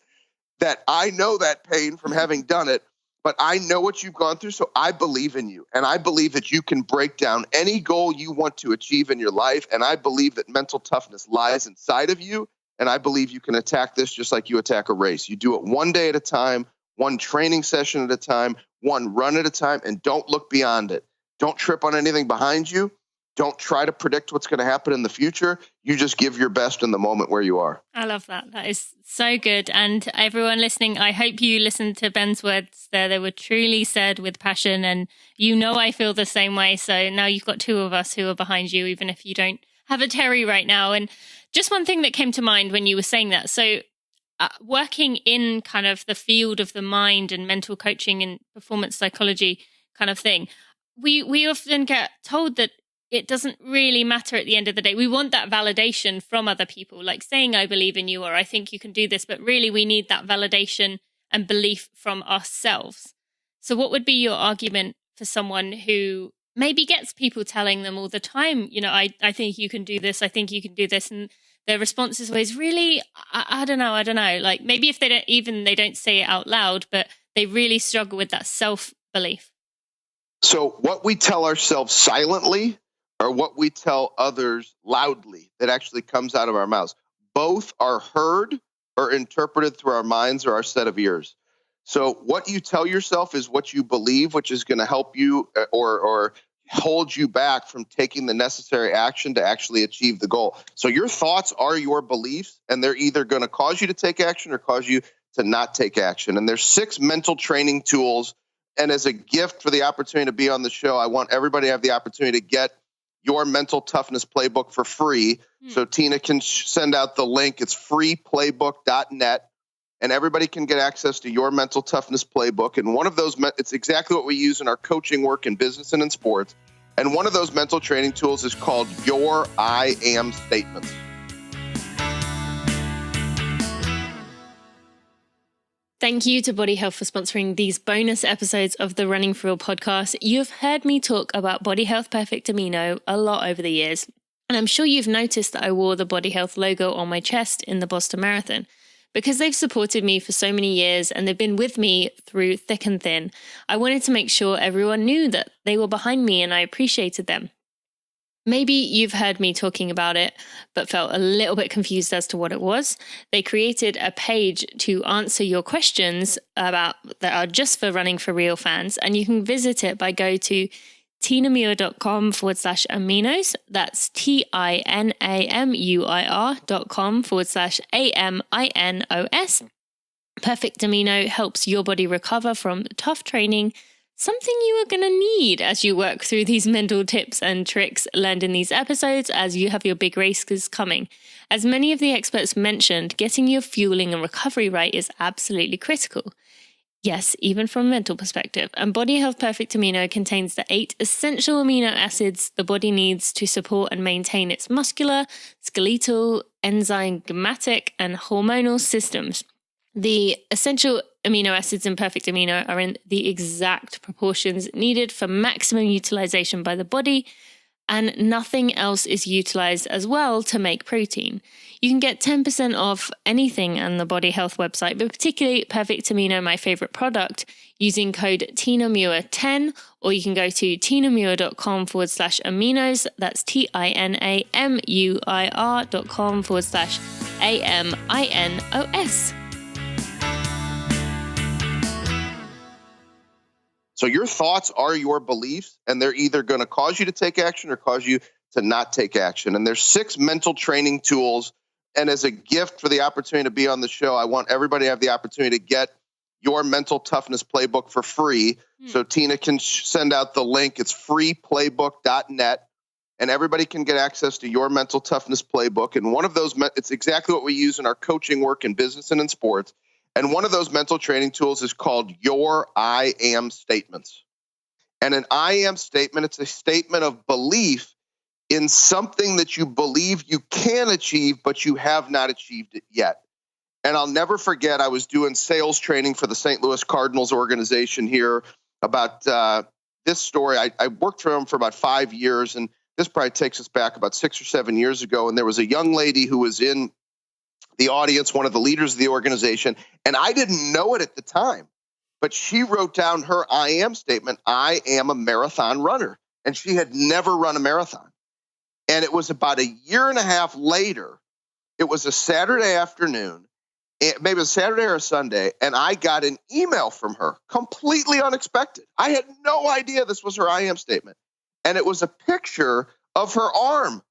that I know that pain from having done it, but I know what you've gone through, so I believe in you. And I believe that you can break down any goal you want to achieve in your life. And I believe that mental toughness lies inside of you. And I believe you can attack this just like you attack a race. You do it one day at a time, one training session at a time, one run at a time, and don't look beyond it. Don't trip on anything behind you. Don't try to predict what's going to happen in the future. You just give your best in the moment where you are. I love that. That is so good. And everyone listening, I hope you listened to Ben's words there. They were truly said with passion. And you know I feel the same way. So now you've got two of us who are behind you, even if you don't have a Terry right now. And just one thing that came to mind when you were saying that. So working in kind of the field of the mind and mental coaching and performance psychology kind of thing, we often get told that it doesn't really matter at the end of the day. We want that validation from other people, like saying, I believe in you, or I think you can do this. But really, we need that validation and belief from ourselves. So what would be your argument for someone who maybe gets people telling them all the time, you know, I think you can do this. I think you can do this. And their response is always really, I don't know. Like maybe if they don't say it out loud, but they really struggle with that self-belief. So what we tell ourselves silently or what we tell others loudly that actually comes out of our mouths, both are heard or interpreted through our minds or our set of ears. So what you tell yourself is what you believe, which is going to help you or hold you back from taking the necessary action to actually achieve the goal. So your thoughts are your beliefs, and they're either going to cause you to take action or cause you to not take action. And there's 6 mental training tools. And as a gift for the opportunity to be on the show, I want everybody to have the opportunity to get your mental toughness playbook for free. So Tina can send out the link. It's freeplaybook.net. And everybody can get access to your mental toughness playbook. And one of those, it's exactly what we use in our coaching work in business and in sports. And one of those mental training tools is called your I am statements. Thank you to Body Health for sponsoring these bonus episodes of the Running for Real podcast. You've heard me talk about Body Health Perfect Amino a lot over the years. And I'm sure you've noticed that I wore the Body Health logo on my chest in the Boston Marathon. Because they've supported me for so many years and they've been with me through thick and thin, I wanted to make sure everyone knew that they were behind me and I appreciated them. Maybe you've heard me talking about it, but felt a little bit confused as to what it was. They created a page to answer your questions that are just for Running for Real fans, and you can visit it by go to tinamuir.com/aminos. That's TINAMUIR.com/AMINOS. Perfect Amino helps your body recover from tough training, something you are going to need as you work through these mental tips and tricks learned in these episodes as you have your big races coming. As many of the experts mentioned, getting your fueling and recovery right is absolutely critical. Yes, even from a mental perspective. And Body Health Perfect Amino contains the 8 essential amino acids the body needs to support and maintain its muscular, skeletal, enzymatic, and hormonal systems. The essential amino acids in Perfect Amino are in the exact proportions needed for maximum utilization by the body, and nothing else is utilized as well to make protein. You can get 10% off anything on the Body Health website, but particularly Perfect Amino, my favorite product, using code TinaMuir10, or you can go to tinamuir.com/aminos. That's TINAMUIR.com/AMINOS. So your thoughts are your beliefs, and they're either going to cause you to take action or cause you to not take action. And there's 6 mental training tools. And as a gift for the opportunity to be on the show, I want everybody to have the opportunity to get your mental toughness playbook for free. So Tina can send out the link. It's freeplaybook.net. And everybody can get access to your mental toughness playbook. And one of those, it's exactly what we use in our coaching work in business and in sports. And one of those mental training tools is called your I am statements. And an I am statement, it's a statement of belief in something that you believe you can achieve, but you have not achieved it yet. And I'll never forget, I was doing sales training for the St. Louis Cardinals organization here about this story. I worked for them for about 5 years, and this probably takes us back about 6 or 7 years ago. And there was a young lady who was in the audience, one of the leaders of the organization, and I didn't know it at the time, but she wrote down her I am statement, I am a marathon runner, and she had never run a marathon. And it was about a year and a half later, it was a Saturday afternoon, maybe a Saturday or a Sunday, and I got an email from her, completely unexpected. I had no idea this was her I am statement. And it was a picture of her arm.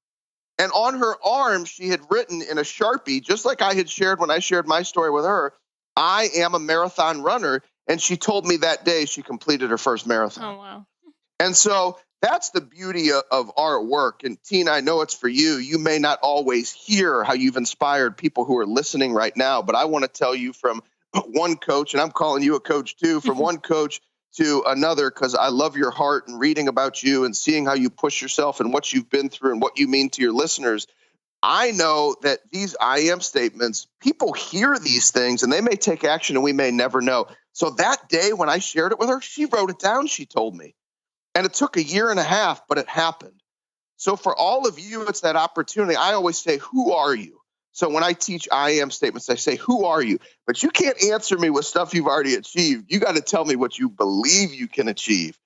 And on her arm, she had written in a Sharpie, just like I had shared when I shared my story with her, I am a marathon runner. And she told me that day she completed her first marathon. Oh, wow. And so that's the beauty of our work. And Tina, I know it's for you. You may not always hear how you've inspired people who are listening right now, but I want to tell you from one coach, and I'm calling you a coach too, from one coach to another, because I love your heart and reading about you and seeing how you push yourself and what you've been through and what you mean to your listeners. I know that these I am statements, people hear these things and they may take action and we may never know. So that day when I shared it with her, she wrote it down, she told me. And it took a year and a half, but it happened. So for all of you, it's that opportunity. I always say, who are you? So when I teach I am statements, I say, who are you? But you can't answer me with stuff you've already achieved. You got to tell me what you believe you can achieve.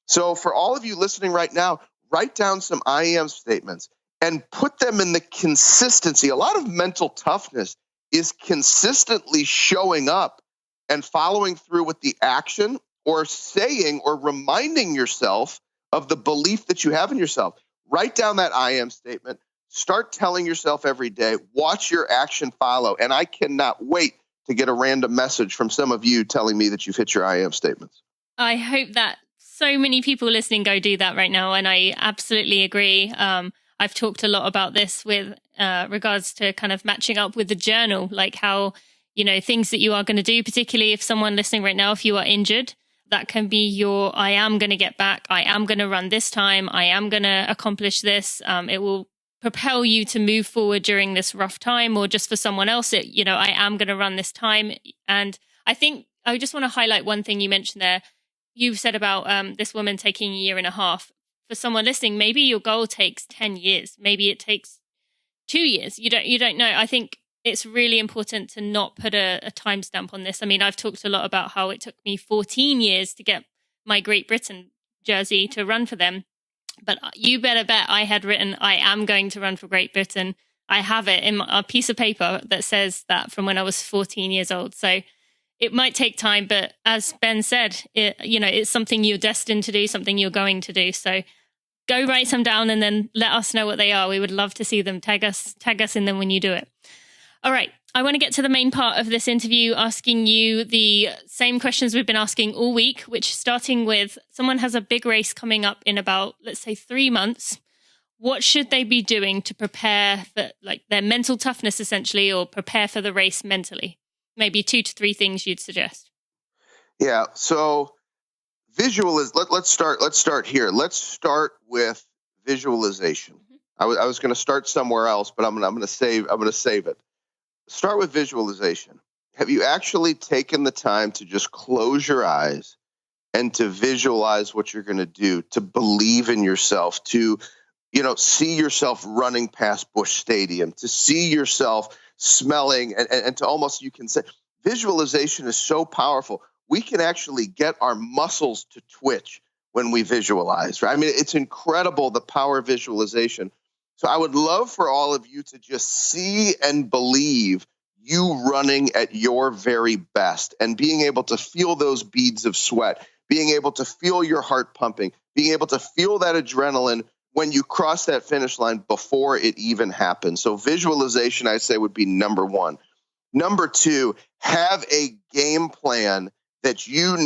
So for all of you listening right now, write down some I am statements and put them in the consistency. A lot of mental toughness is consistently showing up and following through with the action or saying or reminding yourself of the belief that you have in yourself. Write down that I am statement. Start telling yourself every day, watch your action follow. And I cannot wait to get a random message from some of you telling me that you've hit your I am statements. I hope that so many people listening go do that right now. And I absolutely agree. I've talked a lot about this with regards to kind of matching up with the journal, like how, things that you are going to do, particularly if someone listening right now, if you are injured, that can be your, I am going to get back. I am going to run this time. I am going to accomplish this. It will propel you to move forward during this rough time, or just for someone else, I am going to run this time. And I think I just want to highlight one thing you mentioned there. You've said about this woman taking a year and a half. For someone listening, maybe your goal takes 10 years. Maybe it takes 2 years. You don't know. I think it's really important to not put a timestamp on this. I mean, I've talked a lot about how it took me 14 years to get my Great Britain jersey to run for them. But you better bet I had written, I am going to run for Great Britain. I have it in a piece of paper that says that from when I was 14 years old. So it might take time, but as Ben said, it's something you're destined to do, something you're going to do. So go write some down and then let us know what they are. We would love to see them. Tag us in them when you do it. All right. I want to get to the main part of this interview, asking you the same questions we've been asking all week, which starting with someone has a big race coming up in about, let's say, 3 months. What should they be doing to prepare for their mental toughness, essentially, or prepare for the race mentally? Maybe 2 to 3 things you'd suggest. Yeah. So let's start here. Let's start with visualization. Mm-hmm. I was going to start somewhere else, but I'm going to save it. Start with visualization. Have you actually taken the time to just close your eyes and to visualize what you're going to do, to believe in yourself, to, see yourself running past Busch Stadium, to see yourself smelling and to almost, you can say, visualization is so powerful. We can actually get our muscles to twitch when we visualize, right? I mean, it's incredible, the power of visualization. So I would love for all of you to just see and believe you running at your very best and being able to feel those beads of sweat, being able to feel your heart pumping, being able to feel that adrenaline when you cross that finish line before it even happens. So visualization, I say, would be number 1. Number 2, have a game plan that you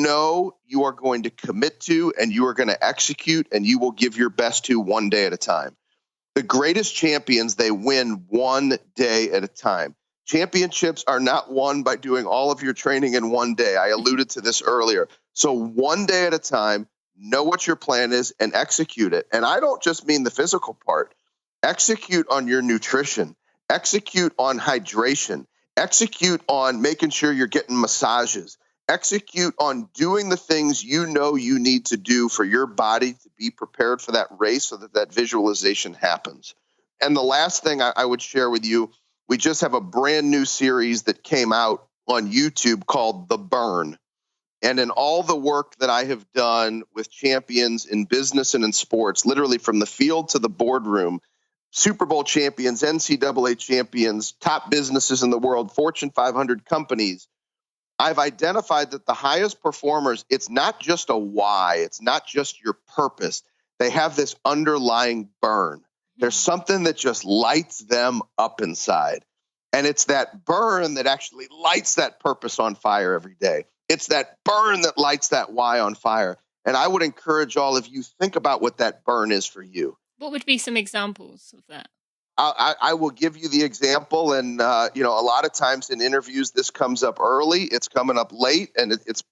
are going to commit to and you are going to execute and you will give your best to one day at a time. The greatest champions, they win one day at a time. Championships are not won by doing all of your training in one day. I alluded to this earlier. So one day at a time, know what your plan is and execute it. And I don't just mean the physical part. Execute on your nutrition. Execute on hydration. Execute on making sure you're getting massages. Execute on doing the things you need to do for your body to be prepared for that race so that visualization happens. And the last thing I would share with you we just have a brand new series that came out on YouTube called The Burn. And in all the work that I have done with champions in business and in sports, literally from the field to the boardroom, Super Bowl champions, NCAA champions, top businesses in the world, Fortune 500 companies, I've identified that the highest performers, it's not just a why, it's not just your purpose. They have this underlying burn. There's something that just lights them up inside. And it's that burn that actually lights that purpose on fire every day. It's that burn that lights that why on fire. And I would encourage all of you, think about what that burn is for you. What would be some examples of that? I will give you the example. And, a lot of times in interviews, this comes up early. It's coming up late. And it's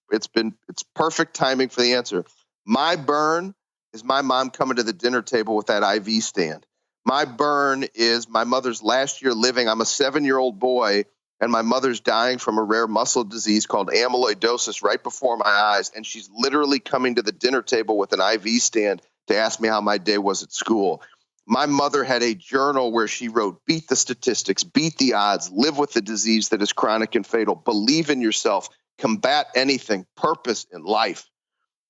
perfect timing for the answer. My burn is my mom coming to the dinner table with that IV stand. My burn is my mother's last year living. I'm a 7-year-old boy, and my mother's dying from a rare muscle disease called amyloidosis right before my eyes. And she's literally coming to the dinner table with an IV stand to ask me how my day was at school. My mother had a journal where she wrote, beat the statistics, beat the odds, live with the disease that is chronic and fatal, believe in yourself, combat anything, purpose in life.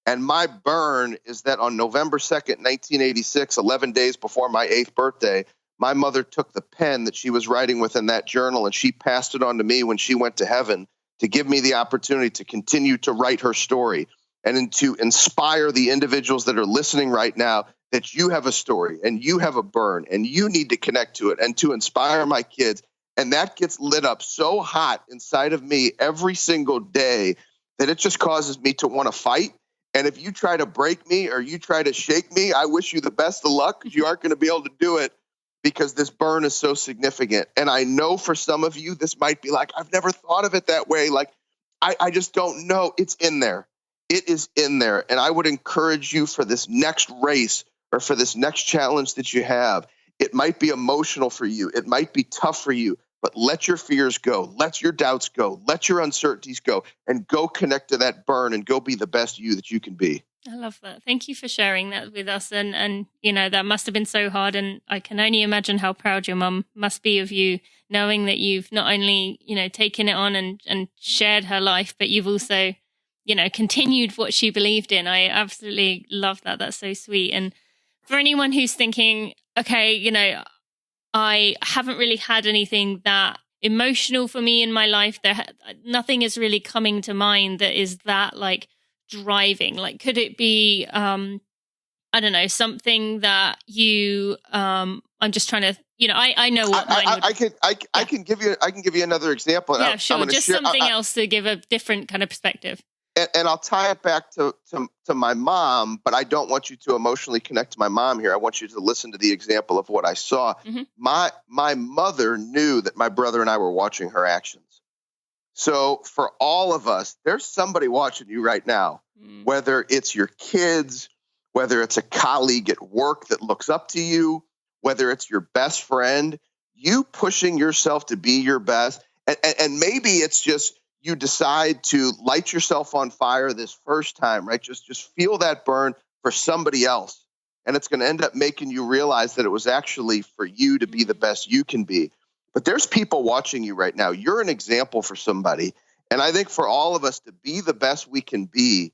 And my burn is that on November 2nd, 1986, 11 days before my 8th birthday, my mother took the pen that she was writing with in that journal and she passed it on to me when she went to heaven to give me the opportunity to continue to write her story and to inspire the individuals that are listening right now that you have a story and you have a burn and you need to connect to it and to inspire my kids. And that gets lit up so hot inside of me every single day that it just causes me to want to fight. And if you try to break me or you try to shake me, I wish you the best of luck because you aren't going to be able to do it because this burn is so significant. And I know for some of you, this might be like, I've never thought of it that way. Like, I just don't know. It's in there. It is in there. And I would encourage you for this next race or for this next challenge that you have. It might be emotional for you. It might be tough for you. But let your fears go. Let your doubts go. Let your uncertainties go and go connect to that burn and go be the best you that you can be. I love that. Thank you for sharing that with us. And that must have been so hard. And I can only imagine how proud your mum must be of you, knowing that you've not only, taken it on and shared her life, but you've also, continued what she believed in. I absolutely love that. That's so sweet. And for anyone who's thinking, okay, I haven't really had anything that emotional for me in my life. Nothing is really coming to mind that is that like driving. Like, could it be, I don't know, something that you, I'm just trying to, I know what mine would. I can give you another example. Yeah, sure. Just something else to give a different kind of perspective. And I'll tie it back to my mom, but I don't want you to emotionally connect to my mom here. I want you to listen to the example of what I saw. Mm-hmm. My mother knew that my brother and I were watching her actions. So for all of us, there's somebody watching you right now, whether it's your kids, whether it's a colleague at work that looks up to you, whether it's your best friend, you pushing yourself to be your best. And maybe it's just you decide to light yourself on fire this first time, right? Just feel that burn for somebody else. And it's going to end up making you realize that it was actually for you to be the best you can be. But there's people watching you right now. You're an example for somebody. And I think for all of us to be the best we can be,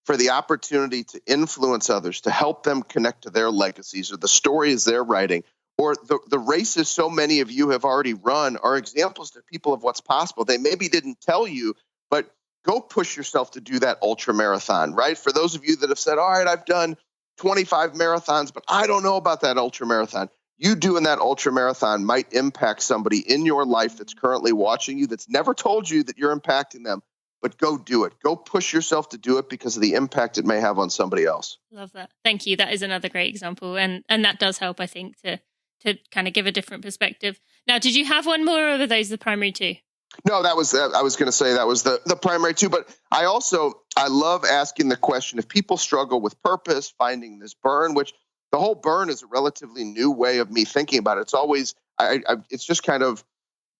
for the opportunity to influence others, to help them connect to their legacies or the stories they're writing, or the races so many of you have already run are examples to people of what's possible. They maybe didn't tell you, but go push yourself to do that ultra marathon, right? For those of you that have said, all right, I've done 25 marathons, but I don't know about that ultra marathon. You doing that ultra marathon might impact somebody in your life that's currently watching you that's never told you that you're impacting them, but go do it. Go push yourself to do it because of the impact it may have on somebody else. Love that. Thank you. That is another great example. And that does help, I think, to kind of give a different perspective. Now, did you have one more, or were those the primary two? No, that was, I was going to say that was the primary two, but I love asking the question, if people struggle with purpose, finding this burn, which the whole burn is a relatively new way of me thinking about it. It's always, it's just kind of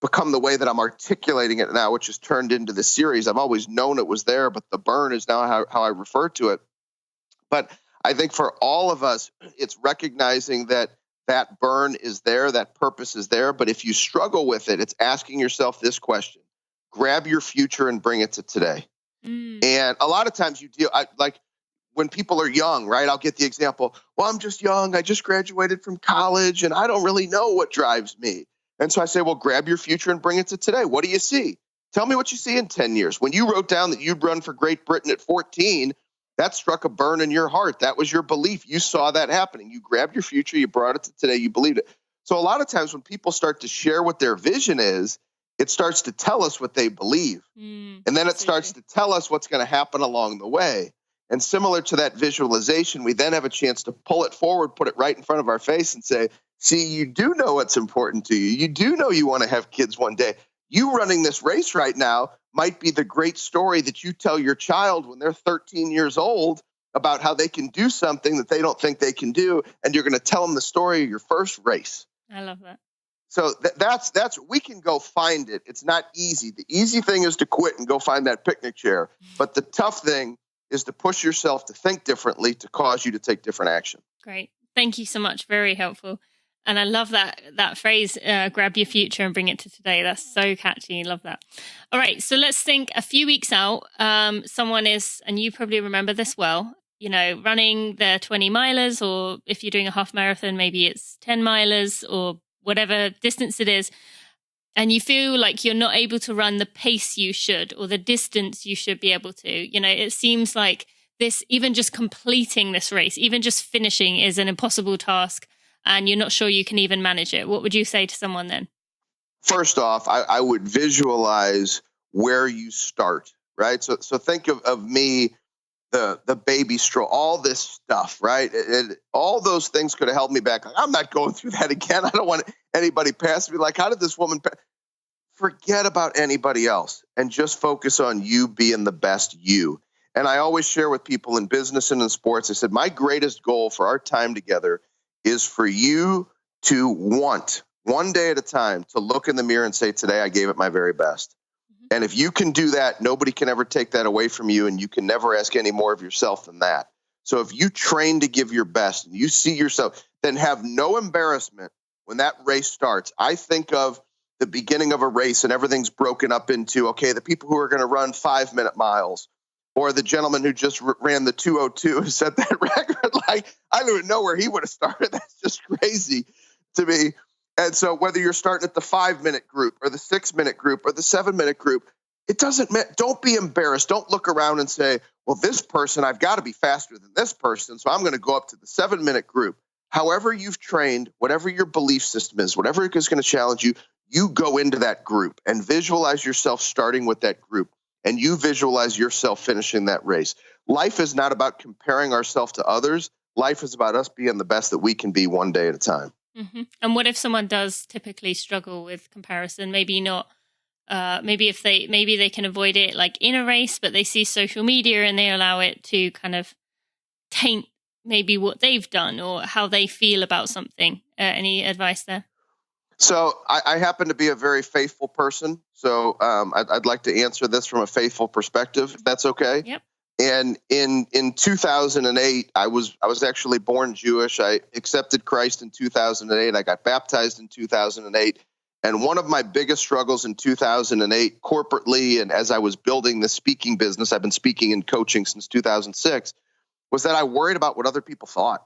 become the way that I'm articulating it now, which has turned into the series. I've always known it was there, but the burn is now how I refer to it. But I think for all of us, it's recognizing that that burn is there, that purpose is there. But if you struggle with it, it's asking yourself this question: grab your future and bring it to today. And a lot of times like when people are young, right? I'll get the example, well, I'm just young. I just graduated from college and I don't really know what drives me. And so I say, well, grab your future and bring it to today. What do you see? Tell me what you see in 10 years. When you wrote down that you'd run for Great Britain at 14, that struck a burn in your heart. That was your belief. You saw that happening. You grabbed your future, you brought it to today, you believed it. So a lot of times when people start to share what their vision is, it starts to tell us what they believe. And then it starts to tell us what's going to happen along the way. And similar to that visualization, we then have a chance to pull it forward, put it right in front of our face and say, see, you do know what's important to you. You do know you want to have kids one day. You running this race right now might be the great story that you tell your child when they're 13 years old about how they can do something that they don't think they can do. And you're going to tell them the story of your first race. I love that. So that's we can go find it. It's not easy. The easy thing is to quit and go find that picnic chair. But the tough thing is to push yourself to think differently, to cause you to take different action. Great. Thank you so much. Very helpful. And I love that phrase, grab your future and bring it to today. That's so catchy. Love that. All right. So let's think a few weeks out. Someone is, and you probably remember this well, running their 20 milers, or if you're doing a half marathon, maybe it's 10 milers or whatever distance it is. And you feel like you're not able to run the pace you should or the distance you should be able to. It seems like this, even just completing this race, even just finishing is an impossible task. And you're not sure you can even manage it. What would you say to someone then? First off, I would visualize where you start, right? So think of me, the baby stroll, all this stuff, right? All those things could have held me back. I'm not going through that again. I don't want anybody passing me. Like, how did this woman forget about anybody else and just focus on you being the best you? And I always share with people in business and in sports, I said, my greatest goal for our time together is for you to want, one day at a time, to look in the mirror and say, today I gave it my very best. And if you can do that, nobody can ever take that away from you, and you can never ask any more of yourself than that. So if you train to give your best and you see yourself, then have no embarrassment when that race starts. I think of the beginning of a race and everything's broken up into, okay, the people who are going to run 5-minute miles, or the gentleman who just ran the 2:02 who set that record. Like, I don't even know where he would have started. That's just crazy to me. And so whether you're starting at the 5-minute group or the 6-minute group or the 7-minute group, it doesn't matter. Don't be embarrassed. Don't look around and say, well, this person, I've got to be faster than this person, so I'm going to go up to the 7-minute group. However you've trained, whatever your belief system is, whatever is going to challenge you, you go into that group and visualize yourself starting with that group. And you visualize yourself finishing that race. Life is not about comparing ourselves to others. Life is about us being the best that we can be one day at a time. Mm-hmm. And what if someone does typically struggle with comparison? Maybe not. Maybe they can avoid it like in a race, but they see social media and they allow it to kind of taint maybe what they've done or how they feel about something. Any advice there? So I happen to be a very faithful person. So I'd like to answer this from a faithful perspective, if that's okay. Yep. And in 2008, I was actually born Jewish. I accepted Christ in 2008. I got baptized in 2008. And one of my biggest struggles in 2008 corporately, and as I was building the speaking business, I've been speaking and coaching since 2006, was that I worried about what other people thought.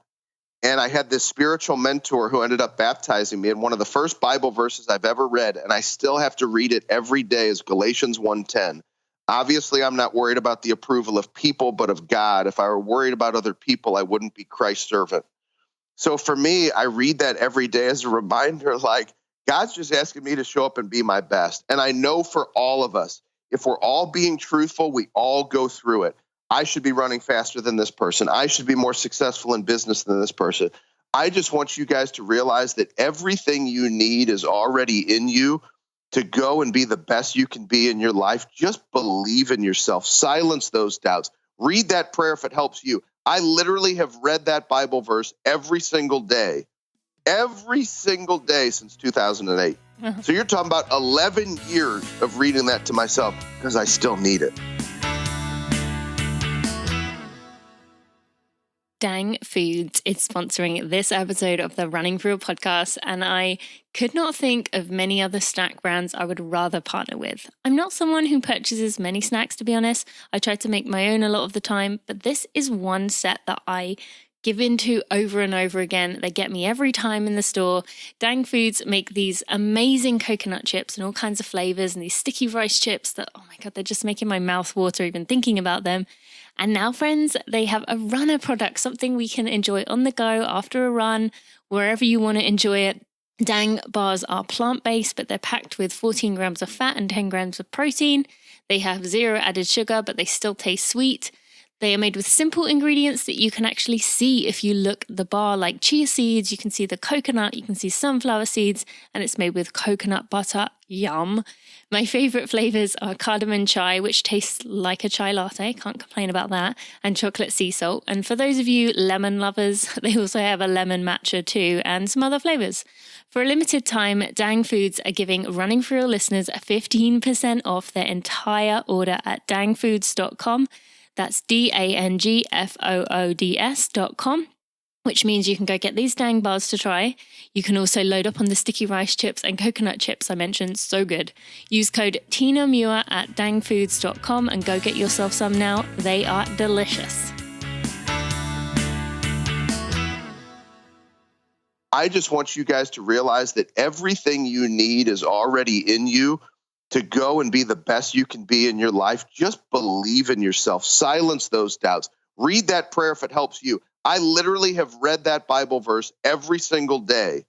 And I had this spiritual mentor who ended up baptizing me. And one of the first Bible verses I've ever read, and I still have to read it every day, is Galatians 1:10. Obviously, I'm not worried about the approval of people, but of God. If I were worried about other people, I wouldn't be Christ's servant. So for me, I read that every day as a reminder, like, God's just asking me to show up and be my best. And I know for all of us, if we're all being truthful, we all go through it. I should be running faster than this person. I should be more successful in business than this person. I just want you guys to realize that everything you need is already in you to go and be the best you can be in your life. Just believe in yourself. Silence those doubts. Read that prayer if it helps you. I literally have read that Bible verse every single day since 2008. So you're talking about 11 years of reading that to myself because I still need it. Dang Foods is sponsoring this episode of the Running For Real podcast, and I could not think of many other snack brands I would rather partner with. I'm not someone who purchases many snacks, to be honest. I try to make my own a lot of the time, but this is one set that I give into over and over again. They get me every time in the store. Dang Foods make these amazing coconut chips and all kinds of flavors, and these sticky rice chips that, oh my God, they're just making my mouth water even thinking about them. And now, friends, they have a runner product, something we can enjoy on the go after a run, wherever you want to enjoy it. Dang bars are plant-based, but they're packed with 14 grams of fat and 10 grams of protein. They have 0 added sugar, but they still taste sweet. They are made with simple ingredients that you can actually see if you look at the bar, like chia seeds. You can see the coconut, you can see sunflower seeds, and it's made with coconut butter. Yum. My favorite flavors are cardamom chai, which tastes like a chai latte. Can't complain about that. And chocolate sea salt. And for those of you lemon lovers, they also have a lemon matcha too, and some other flavors. For a limited time, Dang Foods are giving Running For Real listeners 15% off their entire order at dangfoods.com. That's DANGFOODS.com, which means you can go get these dang bars to try. You can also load up on the sticky rice chips and coconut chips I mentioned. So good. Use code TINAMUIR at dangfoods.com and go get yourself some now. They are delicious. I just want you guys to realize that everything you need is already in you to go and be the best you can be in your life. Just believe in yourself. Silence those doubts. Read that prayer if it helps you. I literally have read that Bible verse every single day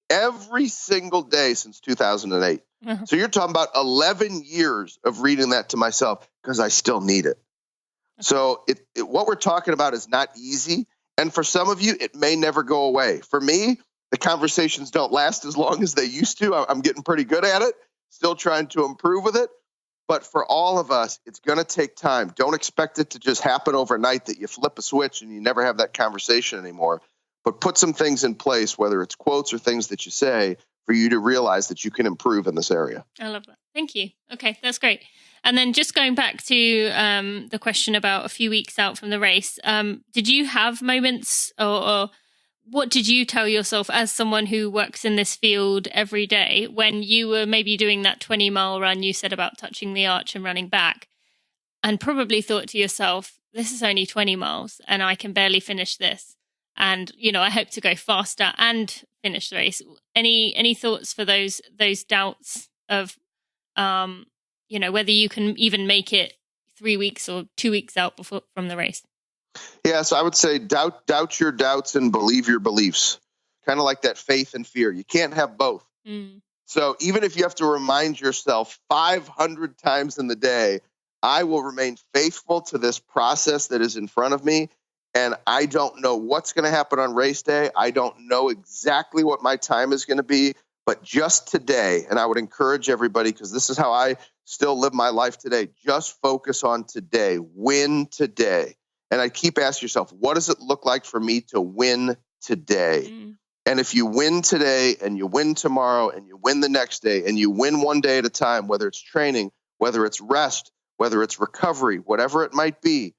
since 2008. So you're talking about 11 years of reading that to myself because I still need it. So what we're talking about is not easy. And for some of you, it may never go away. For me, the conversations don't last as long as they used to. I'm getting pretty good at it. Still trying to improve with it. But for all of us, it's going to take time. Don't expect it to just happen overnight, that you flip a switch and you never have that conversation anymore. But put some things in place, whether it's quotes or things that you say, for you to realize that you can improve in this area. I love that. Thank you. Okay, that's great. And then just going back to the question about a few weeks out from the race, did you have moments or what did you tell yourself as someone who works in this field every day when you were maybe doing that 20-mile run you said about touching the arch and running back, and probably thought to yourself, this is only 20 miles and I can barely finish this. And, I hope to go faster and finish the race. Any thoughts for those doubts of, whether you can even make it 3 weeks or 2 weeks out from the race? Yeah, so I would say doubt your doubts and believe your beliefs. Kind of like that faith and fear. You can't have both. So even if you have to remind yourself 500 times in the day, I will remain faithful to this process that is in front of me. And I don't know what's going to happen on race day. I don't know exactly what my time is going to be. But just today, and I would encourage everybody, because this is how I still live my life today, just focus on today. Win today. And I keep asking yourself, what does it look like for me to win today? And if you win today and you win tomorrow and you win the next day and you win one day at a time, whether it's training, whether it's rest, whether it's recovery, whatever it might be,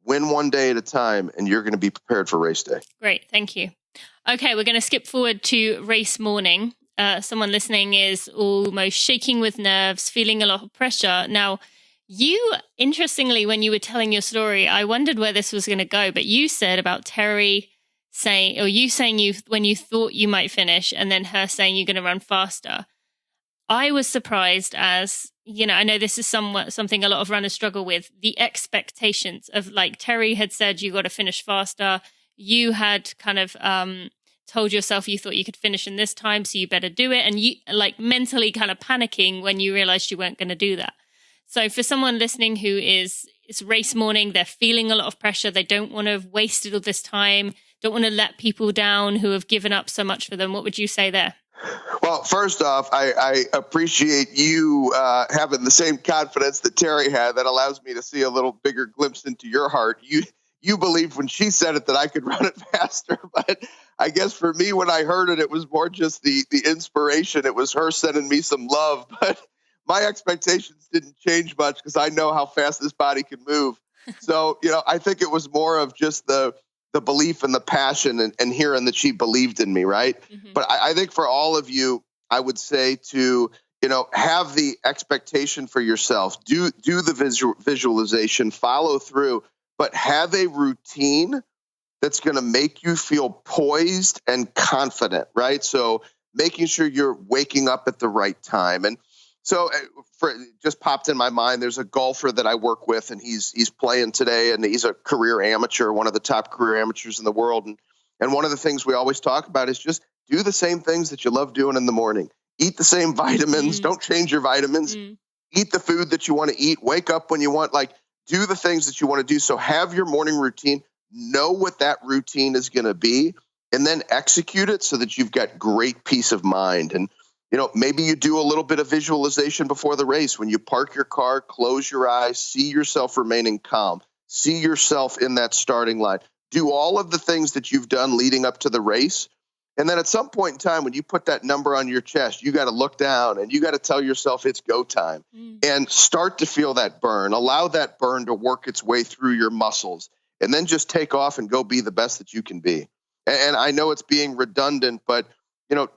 win one day at a time and you're going to be prepared for race day. Great. Thank you. Okay, we're going to skip forward to race morning. Someone listening is almost shaking with nerves, feeling a lot of pressure. Now, you, interestingly, when you were telling your story, I wondered where this was going to go, but you said about Terry saying when you thought you might finish and then her saying you're going to run faster. I was surprised as, I know this is something a lot of runners struggle with, the expectations of, like, Terry had said you got to finish faster. You had kind of told yourself you thought you could finish in this time, so you better do it. And you, like, mentally kind of panicking when you realized you weren't going to do that. So for someone listening who it's race morning, they're feeling a lot of pressure. They don't want to have wasted all this time, don't want to let people down who have given up so much for them. What would you say there? Well, first off, I appreciate you having the same confidence that Terry had. That allows me to see a little bigger glimpse into your heart. You believed when she said it that I could run it faster, but I guess for me, when I heard it, it was more just the inspiration. It was her sending me some love, but my expectations didn't change much because I know how fast this body can move. So, I think it was more of just the the belief and the passion and hearing that she believed in me, right? Mm-hmm. But I think for all of you, I would say to, have the expectation for yourself, do the visualization, follow through, but have a routine that's going to make you feel poised and confident, right? So making sure you're waking up at the right time. And so just popped in my mind, there's a golfer that I work with, and he's playing today, and he's a career amateur, one of the top career amateurs in the world. And one of the things we always talk about is just do the same things that you love doing in the morning. Eat the same vitamins. Don't change your vitamins. Eat the food that you want to eat. Wake up when you want, do the things that you want to do. So have your morning routine. Know what that routine is going to be, and then execute it so that you've got great peace of mind. And, maybe you do a little bit of visualization before the race. When you park your car, close your eyes, see yourself remaining calm, see yourself in that starting line. Do all of the things that you've done leading up to the race. And then at some point in time, when you put that number on your chest, you got to look down and you got to tell yourself it's go time and start to feel that burn. Allow that burn to work its way through your muscles. And then just take off and go be the best that you can be. And I know it's being redundant, but,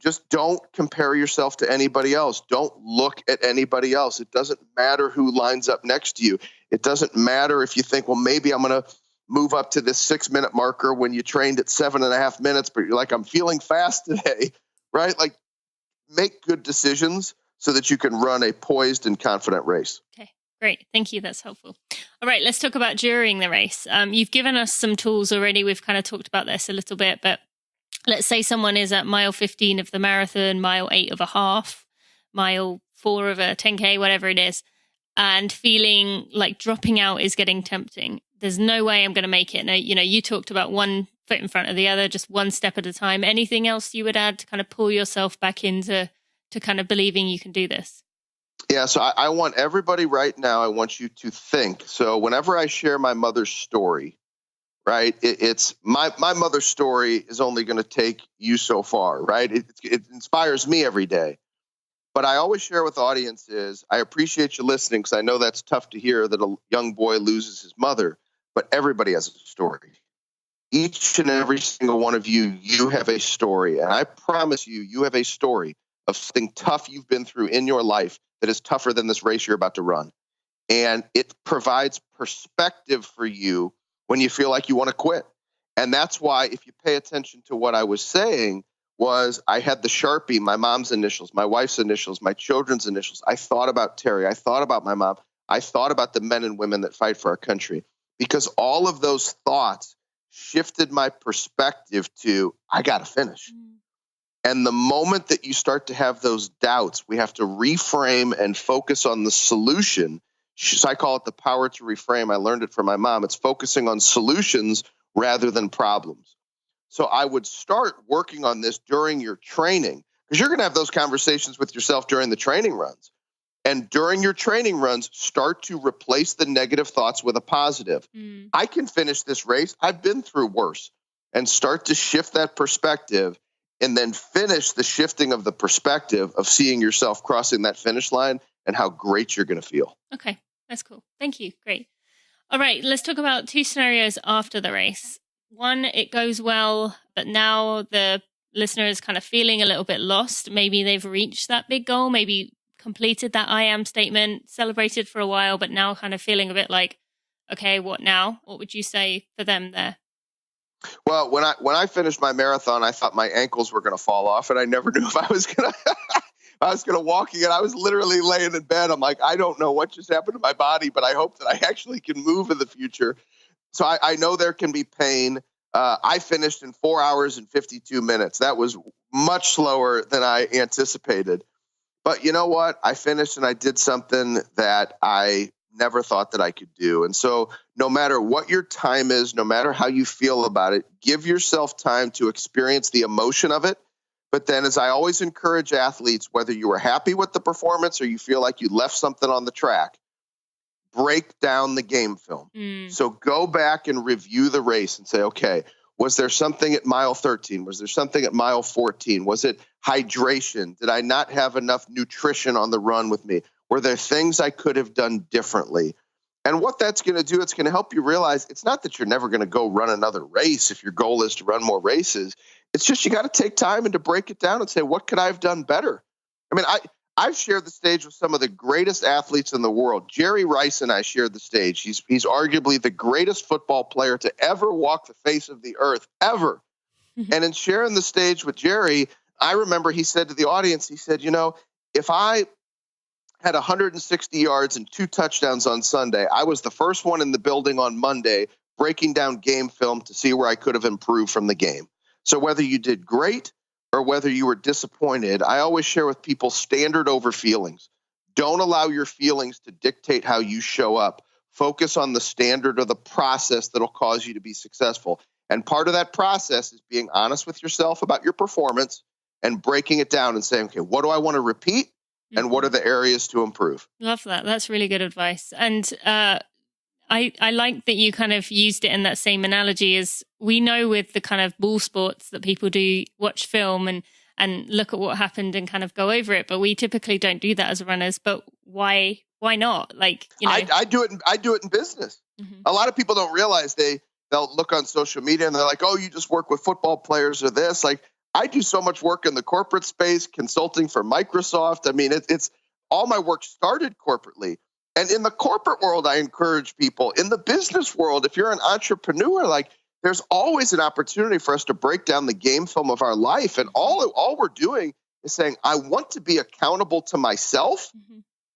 just don't compare yourself to anybody else. Don't look at anybody else. It doesn't matter who lines up next to you. It doesn't matter if you think, well, maybe I'm going to move up to this 6-minute marker when you trained at 7.5 minutes, but you're like, I'm feeling fast today, right? Make good decisions so that you can run a poised and confident race. Okay. Great. Thank you. That's helpful. All right. Let's talk about during the race. You've given us some tools already. We've kind of talked about this a little bit, but let's say someone is at mile 15 of the marathon, mile 8 of a half, mile 4 of a 10K, whatever it is, and feeling like dropping out is getting tempting. There's no way I'm going to make it. Now, you talked about one foot in front of the other, just one step at a time. Anything else you would add to kind of pull yourself back into kind of believing you can do this? Yeah, so I want everybody right now, I want you to think. So whenever I share my mother's story, right, it's my mother's story is only going to take you so far, right? It inspires me every day. But I always share with audiences, I appreciate you listening because I know that's tough to hear that a young boy loses his mother, but everybody has a story. Each and every single one of you have a story. And I promise you have a story of something tough you've been through in your life that is tougher than this race you're about to run. And it provides perspective for you when you feel like you want to quit. And that's why, if you pay attention to what I was saying, was I had the Sharpie, my mom's initials, my wife's initials, my children's initials. I thought about Terry. I thought about my mom. I thought about the men and women that fight for our country, because all of those thoughts shifted my perspective to, I got to finish. And the moment that you start to have those doubts, we have to reframe and focus on the solution. So I call it the power to reframe. I learned it from my mom. It's focusing on solutions rather than problems. So I would start working on this during your training, because you're going to have those conversations with yourself during the training runs. And during your training runs, start to replace the negative thoughts with a positive. I can finish this race. I've been through worse. And start to shift that perspective, and then finish the shifting of the perspective of seeing yourself crossing that finish line and how great you're going to feel. Okay, that's cool. Thank you. Great. All right, let's talk about 2 scenarios after the race. One, it goes well, but now the listener is kind of feeling a little bit lost. Maybe they've reached that big goal, maybe completed that I am statement, celebrated for a while, but now kind of feeling a bit like, okay, what now? What would you say for them there? Well, when I finished my marathon, I thought my ankles were going to fall off, and I never knew if I was going to walk again. I was literally laying in bed. I'm like, I don't know what just happened to my body, but I hope that I actually can move in the future. So I know there can be pain. I finished in 4 hours and 52 minutes. That was much slower than I anticipated. But you know what? I finished and I did something that I never thought that I could do. And so no matter what your time is, no matter how you feel about it, give yourself time to experience the emotion of it. But then, as I always encourage athletes, whether you were happy with the performance or you feel like you left something on the track, break down the game film. So go back and review the race and say, okay, was there something at mile 13? Was there something at mile 14? Was it hydration? Did I not have enough nutrition on the run with me? Were there things I could have done differently? And what that's going to do, it's going to help you realize it's not that you're never going to go run another race if your goal is to run more races. It's just you got to take time and to break it down and say, what could I have done better? I mean, I've shared the stage with some of the greatest athletes in the world. Jerry Rice and I shared the stage. He's arguably the greatest football player to ever walk the face of the earth, ever. And in sharing the stage with Jerry, I remember he said to the audience, he said, if I had 160 yards and 2 touchdowns on Sunday, I was the first one in the building on Monday breaking down game film to see where I could have improved from the game. So whether you did great or whether you were disappointed, I always share with people standard over feelings. Don't allow your feelings to dictate how you show up. Focus on the standard or the process that'll cause you to be successful. And part of that process is being honest with yourself about your performance and breaking it down and saying, okay, what do I want to repeat? And what are the areas to improve? Love that. That's really good advice. And I like that you kind of used it in that same analogy. As we know with the kind of ball sports that people do watch film and look at what happened and kind of go over it, but we typically don't do that as runners. But why not? Like, I do it. I do it in business. Mm-hmm. A lot of people don't realize they'll look on social media and they're like, oh, you just work with football players or this. Like, I do so much work in the corporate space, consulting for Microsoft. I mean, it's all my work started corporately. And in the corporate world, I encourage people. In the business world, if you're an entrepreneur, like, there's always an opportunity for us to break down the game film of our life. And all we're doing is saying, I want to be accountable to myself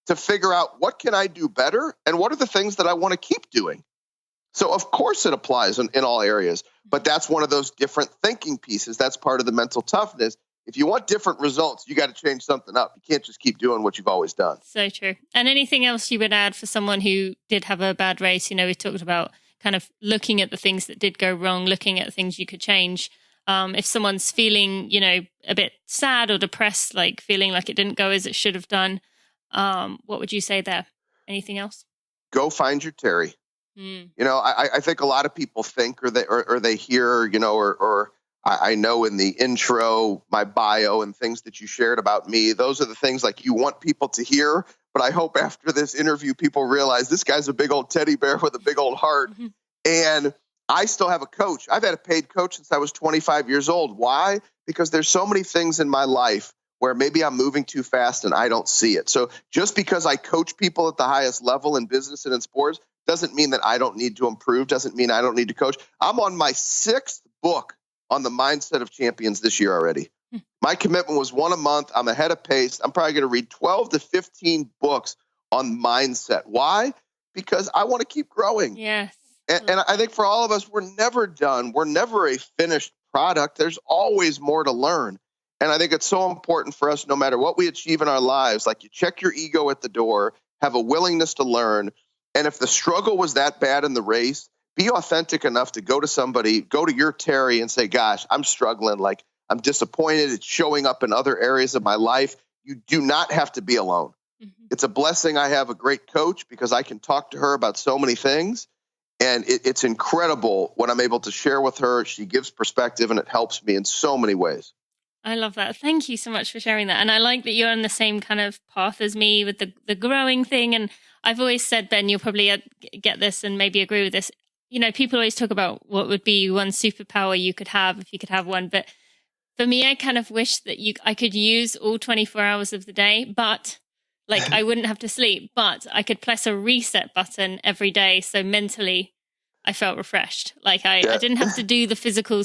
to figure out what can I do better and what are the things that I want to keep doing. So, of course, it applies in all areas, but that's one of those different thinking pieces. That's part of the mental toughness. If you want different results, you got to change something up. You can't just keep doing what you've always done. So true. And anything else you would add for someone who did have a bad race? We talked about kind of looking at the things that did go wrong, looking at the things you could change. If someone's feeling, a bit sad or depressed, like feeling like it didn't go as it should have done, what would you say there? Anything else? Go find your Terry. I think a lot of people think or they hear, or I know in the intro, my bio and things that you shared about me, those are the things like you want people to hear. But I hope after this interview, people realize this guy's a big old teddy bear with a big old heart. Mm-hmm. And I still have a coach. I've had a paid coach since I was 25 years old. Why? Because there's so many things in my life where maybe I'm moving too fast and I don't see it. So just because I coach people at the highest level in business and in sports doesn't mean that I don't need to improve, doesn't mean I don't need to coach. I'm on my 6th book on the mindset of champions this year already. My commitment was 1 a month. I'm ahead of pace. I'm probably going to read 12 to 15 books on mindset. Why? Because I want to keep growing. Yes. And I think for all of us, we're never done. We're never a finished product. There's always more to learn. And I think it's so important for us, no matter what we achieve in our lives, like you check your ego at the door, have a willingness to learn. And if the struggle was that bad in the race, be authentic enough to go to somebody, go to your Terry and say, gosh, I'm struggling. Like, I'm disappointed. It's showing up in other areas of my life. You do not have to be alone. Mm-hmm. It's a blessing. I have a great coach because I can talk to her about so many things. And it's incredible when I'm able to share with her. She gives perspective and it helps me in so many ways. I love that. Thank you so much for sharing that. And I like that you're on the same kind of path as me with the growing thing. And I've always said, Ben, you'll probably get this and maybe agree with this. People always talk about what would be one superpower you could have if you could have one. But for me, I kind of wish that I could use all 24 hours of the day, but like I wouldn't have to sleep, but I could press a reset button every day. So mentally I felt refreshed. Like I didn't have to do the physical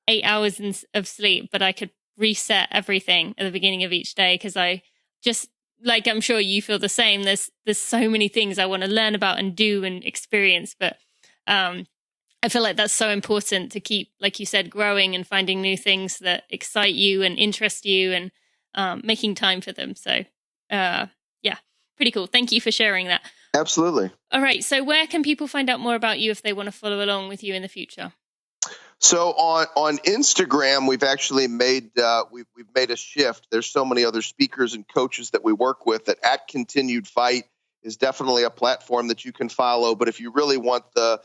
8 hours of sleep, but I could reset everything at the beginning of each day. Cause I just, like, I'm sure you feel the same. There's so many things I want to learn about and do and experience, but I feel like that's so important to keep, like you said, growing and finding new things that excite you and interest you and making time for them. So, pretty cool. Thank you for sharing that. Absolutely. All right. So where can people find out more about you if they want to follow along with you in the future? So on Instagram, we've actually made we've made a shift. There's so many other speakers and coaches that we work with that at Continued Fight is definitely a platform that you can follow. But if you really want the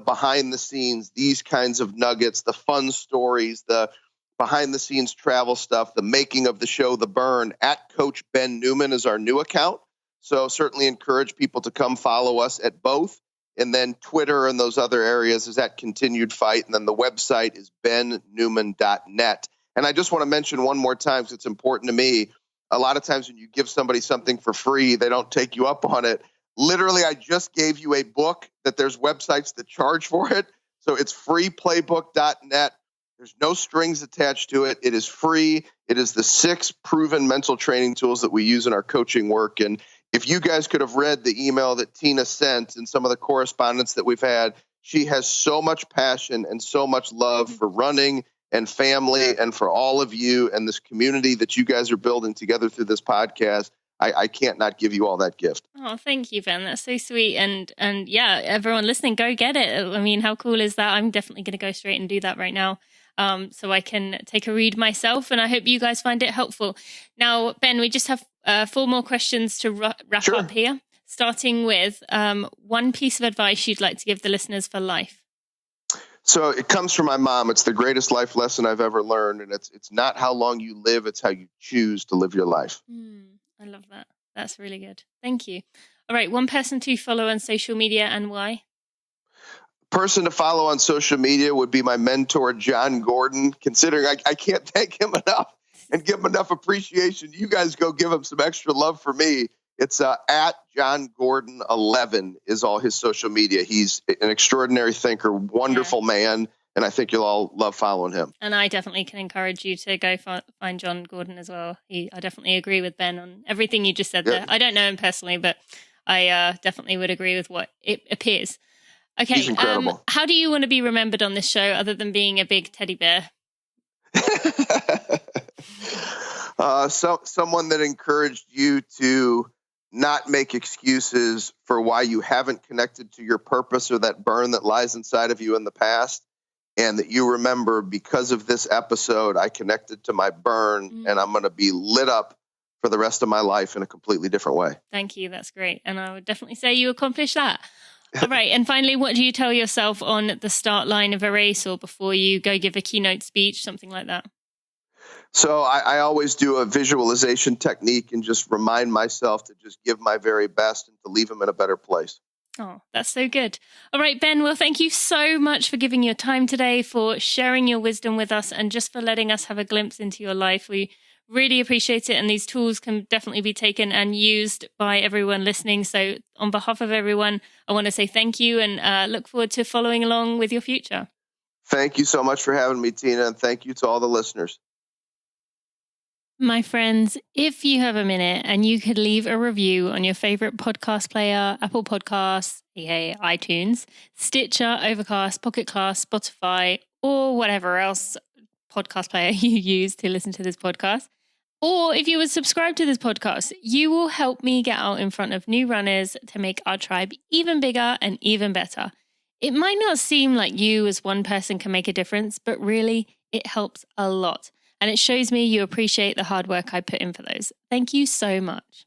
behind the scenes, these kinds of nuggets, the fun stories, the behind the scenes travel stuff, the making of the show, The Burn, at Coach Ben Newman is our new account. So certainly encourage people to come follow us at both. And then Twitter and those other areas is at Continued Fight. And then the website is bennewman.net. And I just want to mention one more time, because it's important to me. A lot of times when you give somebody something for free, they don't take you up on it. Literally, I just gave you a book that there's websites that charge for it. So it's freeplaybook.net. There's no strings attached to it. It is free. It is the 6 proven mental training tools that we use in our coaching work. And if you guys could have read the email that Tina sent and some of the correspondence that we've had, she has so much passion and so much love for running and family and for all of you and this community that you guys are building together through this podcast. I can't not give you all that gift. Oh, thank you, Ben. That's so sweet. And yeah, everyone listening, go get it. I mean, how cool is that? I'm definitely going to go straight and do that right now. So I can take a read myself, and I hope you guys find it helpful. Now, Ben, we just have 4 more questions to wrap up here, starting with one piece of advice you'd like to give the listeners for life. So it comes from my mom. It's the greatest life lesson I've ever learned, and it's not how long you live, it's how you choose to live your life. I love that. That's really good. Thank you. All right, one person to follow on social media and why? Person to follow on social media would be my mentor, John Gordon. Considering I can't thank him enough and give him enough appreciation, you guys go give him some extra love for me. It's at John Gordon 11 is all his social media. He's an extraordinary thinker, wonderful man, and I think you'll all love following him. And I definitely can encourage you to go find John Gordon as well. I definitely agree with Ben on everything you just said there. I don't know him personally, but I definitely would agree with what it appears. Okay, he's incredible. How do you want to be remembered on this show other than being a big teddy bear? Someone that encouraged you to not make excuses for why you haven't connected to your purpose or that burn that lies inside of you in the past, and that you remember, because of this episode, I connected to my burn, and I'm going to be lit up for the rest of my life in a completely different way. Thank you. That's great. And I would definitely say you accomplished that. All right. And finally, what do you tell yourself on the start line of a race or before you go give a keynote speech, something like that? So I always do a visualization technique and just remind myself to just give my very best and to leave them in a better place. Oh, that's so good. All right, Ben, well, thank you so much for giving your time today, for sharing your wisdom with us, and just for letting us have a glimpse into your life. We really appreciate it. And these tools can definitely be taken and used by everyone listening. So on behalf of everyone, I want to say thank you and look forward to following along with your future. Thank you so much for having me, Tina. And thank you to all the listeners. My friends, if you have a minute and you could leave a review on your favorite podcast player, Apple Podcasts, iTunes, Stitcher, Overcast, Pocket Cast, Spotify, or whatever else podcast player you use to listen to this podcast, or if you would subscribe to this podcast, you will help me get out in front of new runners to make our tribe even bigger and even better. It might not seem like you as one person can make a difference, but really it helps a lot. And it shows me you appreciate the hard work I put in for those. Thank you so much.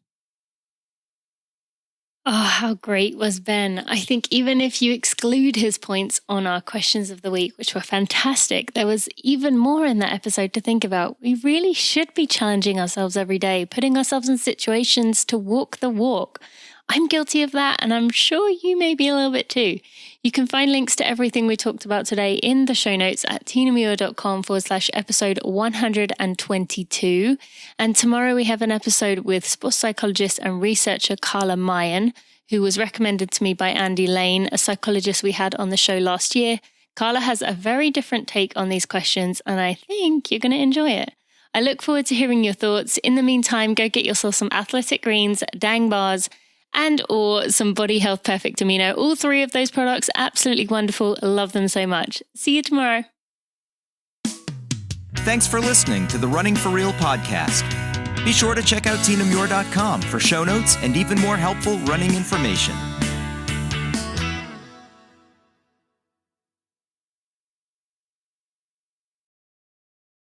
Oh, how great was Ben? I think even if you exclude his points on our questions of the week, which were fantastic, there was even more in that episode to think about. We really should be challenging ourselves every day, putting ourselves in situations to walk the walk. I'm guilty of that, and I'm sure you may be a little bit too. You can find links to everything we talked about today in the show notes at tinamuir.com/episode 122. And tomorrow we have an episode with sports psychologist and researcher Carla Mayen, who was recommended to me by Andy Lane, a psychologist we had on the show last year. Carla has a very different take on these questions, and I think you're going to enjoy it. I look forward to hearing your thoughts. In the meantime, go get yourself some athletic greens, dang bars, and or some Body Health Perfect Amino. All 3 of those products, absolutely wonderful. Love them so much. See you tomorrow. Thanks for listening to the Running for Real podcast. Be sure to check out tinamuir.com for show notes and even more helpful running information.